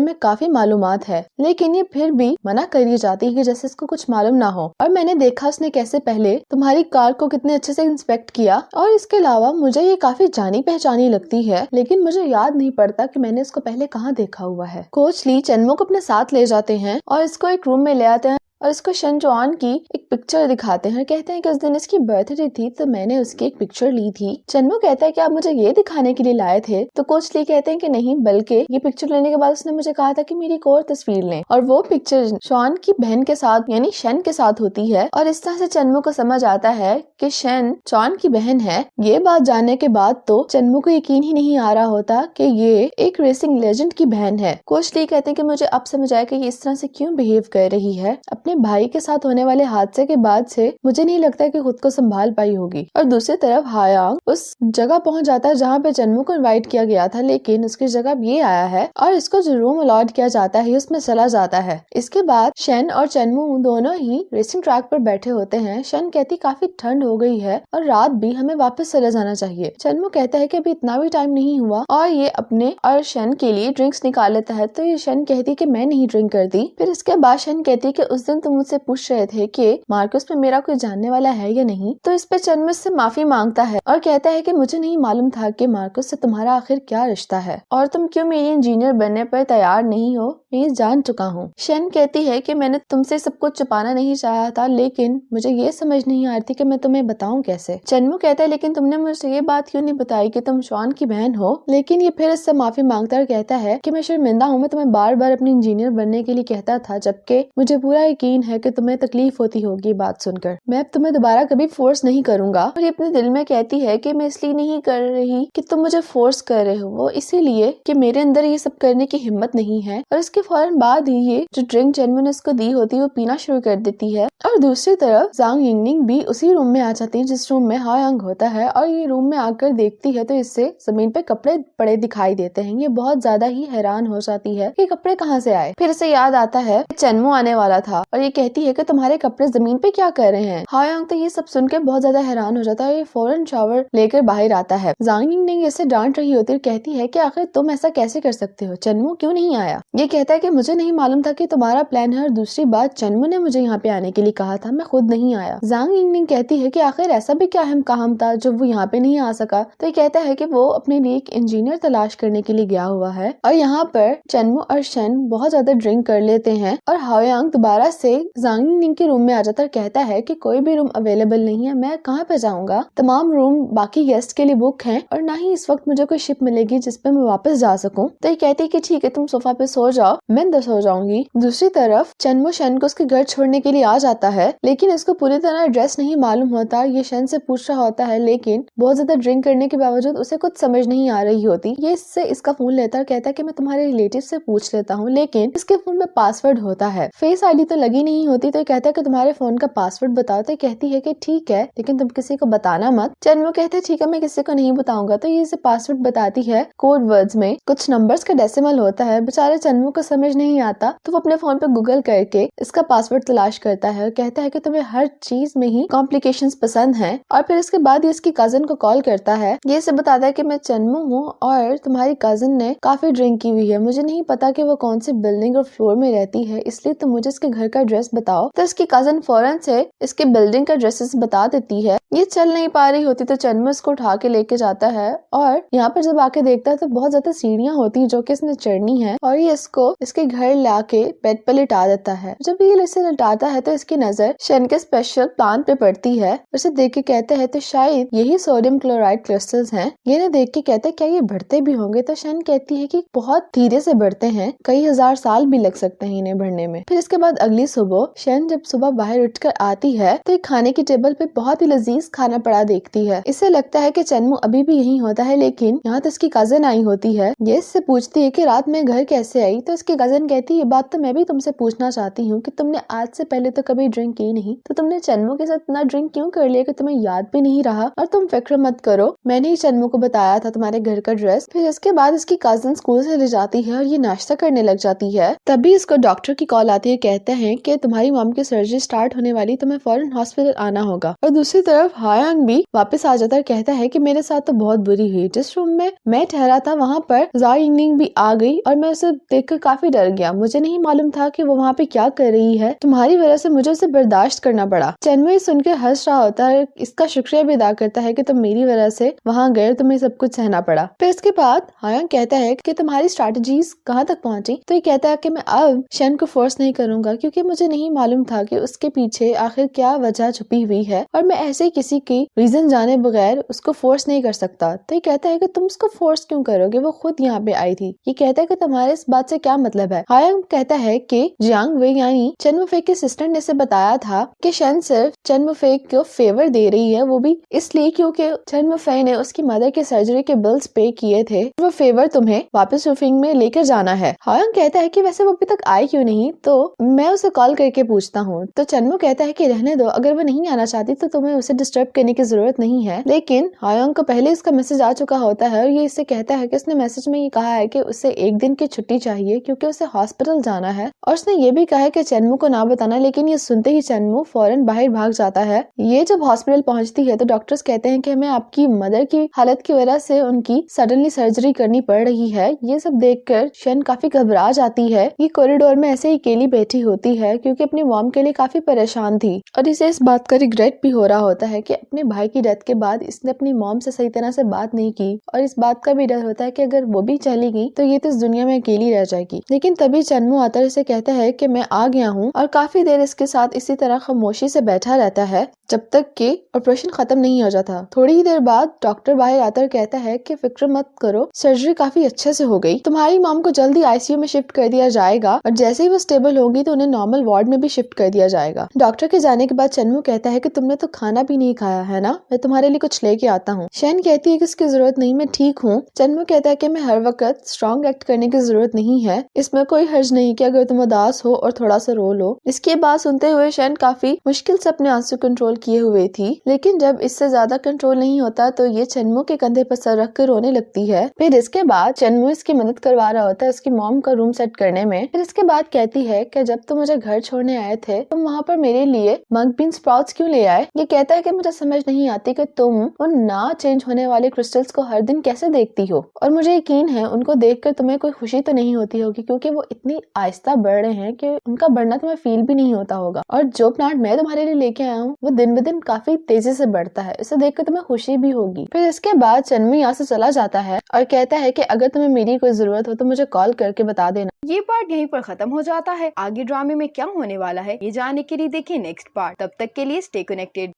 में काफी मालूमात है, लेकिन ये फिर भी मना करी जाती है कि जैसे इसको कुछ मालूम ना हो। और मैंने देखा उसने कैसे पहले तुम्हारी कार को कितने अच्छे से इंस्पेक्ट किया, और इसके अलावा मुझे ये काफी जानी पहचानी लगती है, लेकिन मुझे याद नहीं पड़ता कि मैंने इसको पहले कहाँ देखा हुआ है। कोच ली चन्मू को अपने साथ ले जाते हैं और इसको एक रूम में ले आते हैं और इसको शन चौन की एक पिक्चर दिखाते हैं। कहते हैं कि उस दिन इसकी बर्थडे थी तो मैंने उसकी एक पिक्चर ली थी। चन्मू कहता है कि आप मुझे ये दिखाने के लिए लाए थे? तो कोच ली कहते हैं कि नहीं, बल्कि ये पिक्चर लेने के बाद उसने मुझे कहा था कि मेरी एक और तस्वीर लें, और वो पिक्चर चौन की बहन के साथ यानी शन के साथ होती है। और इस तरह से चन्मू को समझ आता है कि शन चौन की बहन है। ये बात जानने के बाद तो चन्मू को यकीन ही नहीं आ रहा होता कि ये एक रेसिंग लेजेंड की बहन है। कोच ली कहते हैं कि मुझे अब समझ आया कि ये इस तरह से क्यों बिहेव कर रही है। अपने भाई के साथ होने वाले हादसे के बाद से मुझे नहीं लगता कि खुद को संभाल पाई होगी। और दूसरी तरफ हायांग उस जगह पहुंच जाता है जहाँ पे चन्मू को इनवाइट किया गया था, लेकिन उसकी जगह ये आया है और इसको जो रूम अलॉट किया जाता है उसमें चला जाता है। इसके बाद शन और चन्मू दोनों ही रेसिंग ट्रैक पर बैठे होते हैं। शन कहती काफी ठंड हो गई है और रात भी, हमें वापस चले जाना चाहिए। चन्मू कहता है कि अभी इतना भी टाइम नहीं हुआ, और ये अपने और शन के लिए ड्रिंक्स निकाल लेता है। तो ये शन कहती कि मैं नहीं ड्रिंक करती। फिर इसके बाद शन कहती कि उस दिन तुम मुझसे पूछ रहे थे कि मार्कस में मेरा कोई जानने वाला है या नहीं। तो इस पे चन्मू से माफी मांगता है और कहता है कि मुझे नहीं मालूम था कि मार्कस से तुम्हारा आखिर क्या रिश्ता है, और तुम क्यों मेरी इंजीनियर बनने पर तैयार नहीं हो, मैं ये जान चुका हूँ। शन कहती है कि मैंने तुमसे सब कुछ छुपाना नहीं चाहा था, लेकिन मुझे ये समझ नहीं आ रही थी कि मैं तुम्हें बताऊं कैसे। चन्मू कहता है लेकिन तुमने मुझे ये बात क्यों नहीं बताई कि तुम शॉन की बहन हो। लेकिन ये फिर इससे माफी मांगता और कहता है कि मैं शर्मिंदा हूँ, मैं तुम्हें बार बार अपनी इंजीनियर बनने के लिए कहता था, जबकि मुझे पूरा यकीन है कि तुम्हें तकलीफ होती होगी बात सुनकर। मैं अब तुम्हें दोबारा कभी फोर्स नहीं करूंगा। और ये अपने दिल में कहती है कि मैं इसलिए नहीं कर रही कि तुम मुझे फोर्स कर रहे हो, वो इसीलिए कि मेरे अंदर ये सब करने की हिम्मत नहीं है। और इसके फौरन बाद ही ये जो ड्रिंक चन्मू ने इसको दी होती है वो पीना शुरू कर देती है। और दूसरी तरफ जांग यिंगनिंग भी उसी रूम में आ जाती है जिस रूम में हायांग होता है, और ये रूम में आकर देखती है तो इससे जमीन पे कपड़े पड़े दिखाई देते हैं। ये बहुत ज्यादा ही हैरान हो जाती है कि कपड़े कहाँ से आए। फिर इसे याद आता है चन्मू आने वाला था और ये कहती है कि तुम्हारे कपड़े जमीन पे क्या कर रहे हैं। हायांग तो ये सब सुनकर बहुत ज्यादा हैरान हो जाता है। ये फौरन शावर लेकर बाहर आता है। जांग यिंगनिंग इसे डांट रही होती है, कहती है कि आखिर तुम ऐसा कैसे कर सकते हो, चन्मू क्यों नहीं आया। ये कहता है कि मुझे नहीं मालूम था कि तुम्हारा प्लान है, और दूसरी बात चन्मू ने मुझे यहाँ पे आने के लिए कहा था, मैं खुद नहीं आया। जांग यिंगनिंग कहती है कि आखिर ऐसा भी क्या अहम काम था जो वो यहाँ पे नहीं आ सका। तो ये कहता है कि वो अपने लिए एक इंजीनियर तलाश करने के लिए गया हुआ है। और यहाँ पर चन्मू और शन बहुत ज्यादा ड्रिंक कर लेते हैं और हायांग दोबारा से जांग यिंगनिंग के रूम में आ जाता है, कहता है कि कोई भी रूम अवेलेबल नहीं है, मैं कहाँ पे जाऊंगा, तमाम रूम बाकी गेस्ट के लिए बुक हैं और ना ही इस वक्त मुझे कोई शिप मिलेगी जिसपे मैं वापस जा सकूं। तो ये कहती है कि ठीक है तुम सोफा पे सो जाओ, मैं अंदर सो जाऊंगी। दूसरी तरफ चन्मू शन को उसके घर छोड़ने के लिए आ जाता है, लेकिन इसको पूरी तरह एड्रेस नहीं मालूम होता। ये शन से पूछ रहा होता है, लेकिन बहुत ज्यादा ड्रिंक करने के बावजूद उसे कुछ समझ नहीं आ रही होती। ये इससे इसका फोन लेता है, कहता है कि मैं तुम्हारे रिलेटिव से पूछ लेता हूँ, लेकिन इसके फोन में पासवर्ड होता है। फेस आईडी तो लगी लगी नहीं होती तो कहता है कि तुम्हारे फोन का पासवर्ड बताओ। तो कहती है कि ठीक है, लेकिन तुम किसी को बताना मत। चन्मू कहते हैं ठीक है, मैं किसी को नहीं बताऊंगा। तो ये इसे पासवर्ड बताती है कोड वर्ड्स में, कुछ नंबर्स का डेसिमल होता है। बेचारे चन्मू को समझ नहीं आता तो वो अपने फोन पे गूगल करके इसका पासवर्ड तलाश करता है और कहता है कि तुम्हें हर चीज में ही कॉम्प्लिकेशंस पसंद हैं। और फिर इसके बाद ये इसकी कजन को कॉल करता है। ये इसे बताता है कि मैं चन्मू हूँ और तुम्हारी कजन ने काफी ड्रिंक की हुई है, मुझे नहीं पता कि वो कौन सी बिल्डिंग और फ्लोर में रहती है, इसलिए तुम मुझे इसके घर का एड्रेस बताओ। तो इसकी कजन फौरन से इसके बिल्डिंग का एड्रेस बता देती है। ये चल नहीं पा रही होती तो चन्मू इसको उठा के लेके जाता है और यहाँ पर जब आके देखता है तो बहुत ज्यादा सीढ़ियाँ होती जो कि इसने चढ़नी है और ये इसको इसके घर लाके बेड पर लिटा देता है। जब ये इसे लिटाता है तो इसकी नजर शन के स्पेशल प्लांट पे पड़ती है। उसे देख के कहते हैं तो शायद यही सोडियम क्लोराइड क्रिस्टल्स हैं। ये ने देख के कहते हैं क्या ये बढ़ते भी होंगे? तो शन कहती है कि बहुत धीरे से बढ़ते हैं, कई हजार साल भी लग सकते हैं इन्हें बढ़ने में। फिर इसके बाद अगली सुबह शन जब सुबह बाहर उठकर आती है तो एक खाने की टेबल पे बहुत ही लजीज खाना पड़ा देखती है। इसे लगता है कि चन्मू अभी भी यहीं होता है, लेकिन यहाँ तो इसकी कजन आई होती है। ये इससे पूछती है कि रात में घर कैसे आई? तो इसकी कजन कहती है ये बात तो मैं भी तुमसे पूछना चाहती हूँ कि तुमने आज से पहले तो कभी ड्रिंक की नहीं, तो तुमने चन्मू के साथ इतना ड्रिंक क्यों कर लिया कि तुम्हें याद भी नहीं रहा? और तुम फिक्र मत करो, मैंने ही चन्मू को बताया था तुम्हारे घर का एड्रेस। फिर इसके बाद इसकी कजन स्कूल से ले जाती है और ये नाश्ता करने लग जाती है। तभी इसको डॉक्टर की कॉल आती है, कहते हैं कि तुम्हारी मॉम की सर्जरी स्टार्ट होने वाली, तुम्हें फौरन हॉस्पिटल आना होगा। और दूसरी तरफ हायांग भी वापस आ जाता है, कहता है कि मेरे साथ तो बहुत बुरी हुई, जिस रूम में मैं ठहरा था वहाँ पर ज़ा यिंगनिंग भी आ गई और मैं उसे देखकर काफी डर गया। मुझे नहीं मालूम था कि वो वहाँ पे क्या कर रही है, तुम्हारी वजह से मुझे उसे बर्दाश्त करना पड़ा। चन्मू सुनकर हंस रहा होता है, इसका शुक्रिया भी अदा करता है कि तुम मेरी वजह से वहाँ गए, तुम्हें सब कुछ सहना पड़ा। फिर इसके बाद हायांग कहता है कि तुम्हारी स्ट्रैटेजीज कहाँ तक पहुँची? तो ये कहता है कि मैं अब शन को फोर्स नहीं करूंगा क्योंकि मुझे नहीं मालूम था कि उसके पीछे आखिर क्या वजह छुपी हुई है और मैं ऐसे किसी की रीजन जाने बगैर उसको फोर्स नहीं कर सकता। तो ये कहता है कि तुम उसको फोर्स क्यों करोगे, वो खुद यहाँ पे आई थी। ये कहता है कि तुम्हारे इस बात से क्या मतलब है? हायांग कहता है कि जियांग वे यानी चन्मू फे के सिस्टर ने इसे बताया था कि शन सिर्फ चन्मू फे को फेवर दे रही है, वो भी इसलिए क्योंकि चन्मू फे ने उसकी मदर के सर्जरी के बिल्स पे किए थे, वो फेवर तुम्हें वापस रूफिंग में लेकर जाना है। हायांग कहता है कि वैसे वो अभी तक आई क्यों नहीं, तो मैं उसे कॉल करके पूछता हूँ। तो चन्मू कहता है कि रहने दो, अगर वो नहीं आना चाहती तो तुम्हें उसे डिस्टर्ब करने की जरूरत नहीं है। लेकिन हायांग को पहले इसका मैसेज आ चुका होता है और ये इससे कहता है कि उसने मैसेज में ये कहा है कि उसे एक दिन की छुट्टी चाहिए क्योंकि उसे हॉस्पिटल जाना है और उसने ये भी कहा है कि चन्मू को ना बताना। लेकिन ये सुनते ही चन्मू फौरन बाहर भाग जाता है। ये जब हॉस्पिटल पहुंचती है तो डॉक्टर्स कहते हैं कि हमें आपकी मदर की हालत की वजह से उनकी सडनली सर्जरी करनी पड़ रही है। ये सब देखकर शन काफी घबरा जाती है। ये कॉरिडोर में ऐसे ही अकेली बैठी होती है क्योंकि अपनी मॉम के लिए काफी परेशान थी और इसे इस बात का रिग्रेट भी हो रहा होता है कि अपने भाई की डेथ के बाद इसने अपनी मॉम से सही तरह से बात नहीं की और इस बात का भी डर होता है कि अगर वो भी चली गई तो ये तो इस दुनिया में अकेली रह जाएगी। लेकिन तभी चन्मू आता है, इसे कहता है कि मैं आ गया हूँ और काफी देर इसके साथ इसी तरह खामोशी से बैठा रहता है जब तक कि ऑपरेशन खत्म नहीं हो जाता। थोड़ी ही देर बाद डॉक्टर बाहर आता और कहता है कि फिक्र मत करो, सर्जरी काफी अच्छे से हो गई, तुम्हारी मॉम को जल्दी आईसीयू में शिफ्ट कर दिया जाएगा और जैसे ही वो स्टेबल होगी तो उन्हें नॉर्मल वार्ड में भी शिफ्ट कर दिया जाएगा। डॉक्टर के जाने के बाद चन्मू कहता है कि तुमने तो खाना भी नहीं खाया है ना, मैं तुम्हारे लिए कुछ लेके आता हूँ। शन कहती है कि इसकी जरूरत नहीं, मैं ठीक हूँ। चन्मू कहता है कि मैं हर वक्त स्ट्रॉन्ग एक्ट करने की जरूरत नहीं है, इसमें कोई हर्ज नहीं कि अगर तुम उदास हो और थोड़ा सा रो लो। इसकी बात सुनते हुए शन काफी मुश्किल से अपने आंसू कंट्रोल किए हुए थी, लेकिन जब इससे ज्यादा कंट्रोल नहीं होता तो ये चन्मू के कंधे पर सर रख कर रोने लगती है। फिर इसके बाद चन्मू इसकी मदद करवा रहा होता है उसकी मॉम का रूम सेट करने में। फिर इसके बाद कहती है कि जब तुम मुझे घर छोड़ने आए थे तुम वहाँ पर मेरे लिए मग बीन स्प्राउट्स क्यों ले आए? ये कहता है कि मुझे समझ नहीं आती कि तुम उन ना चेंज होने वाले क्रिस्टल्स को हर दिन कैसे देखती हो और मुझे यकीन है उनको देखकर तुम्हें कोई खुशी तो नहीं होती होगी क्योंकि वो इतनी आहिस्ता बढ़ रहे हैं कि उनका बढ़ना तुम्हें फील भी नहीं होता होगा और जो प्लांट मैं तुम्हारे लिए लेके आया हूँ वो दिन ब दिन काफी तेजी से बढ़ता है, इसे देखकर तुम्हें खुशी भी होगी। फिर इसके बाद चन्मू यहाँ से चला जाता है और कहता है कि अगर तुम्हें मेरी कोई जरूरत हो तो मुझे कॉल करके बता देना। ये पार्ट यहीं पर खत्म हो जाता है। आगे ड्रामे में क्या होने वाला है ये जानने के लिए देखिए नेक्स्ट पार्ट। तब तक के लिए स्टे कनेक्टेड।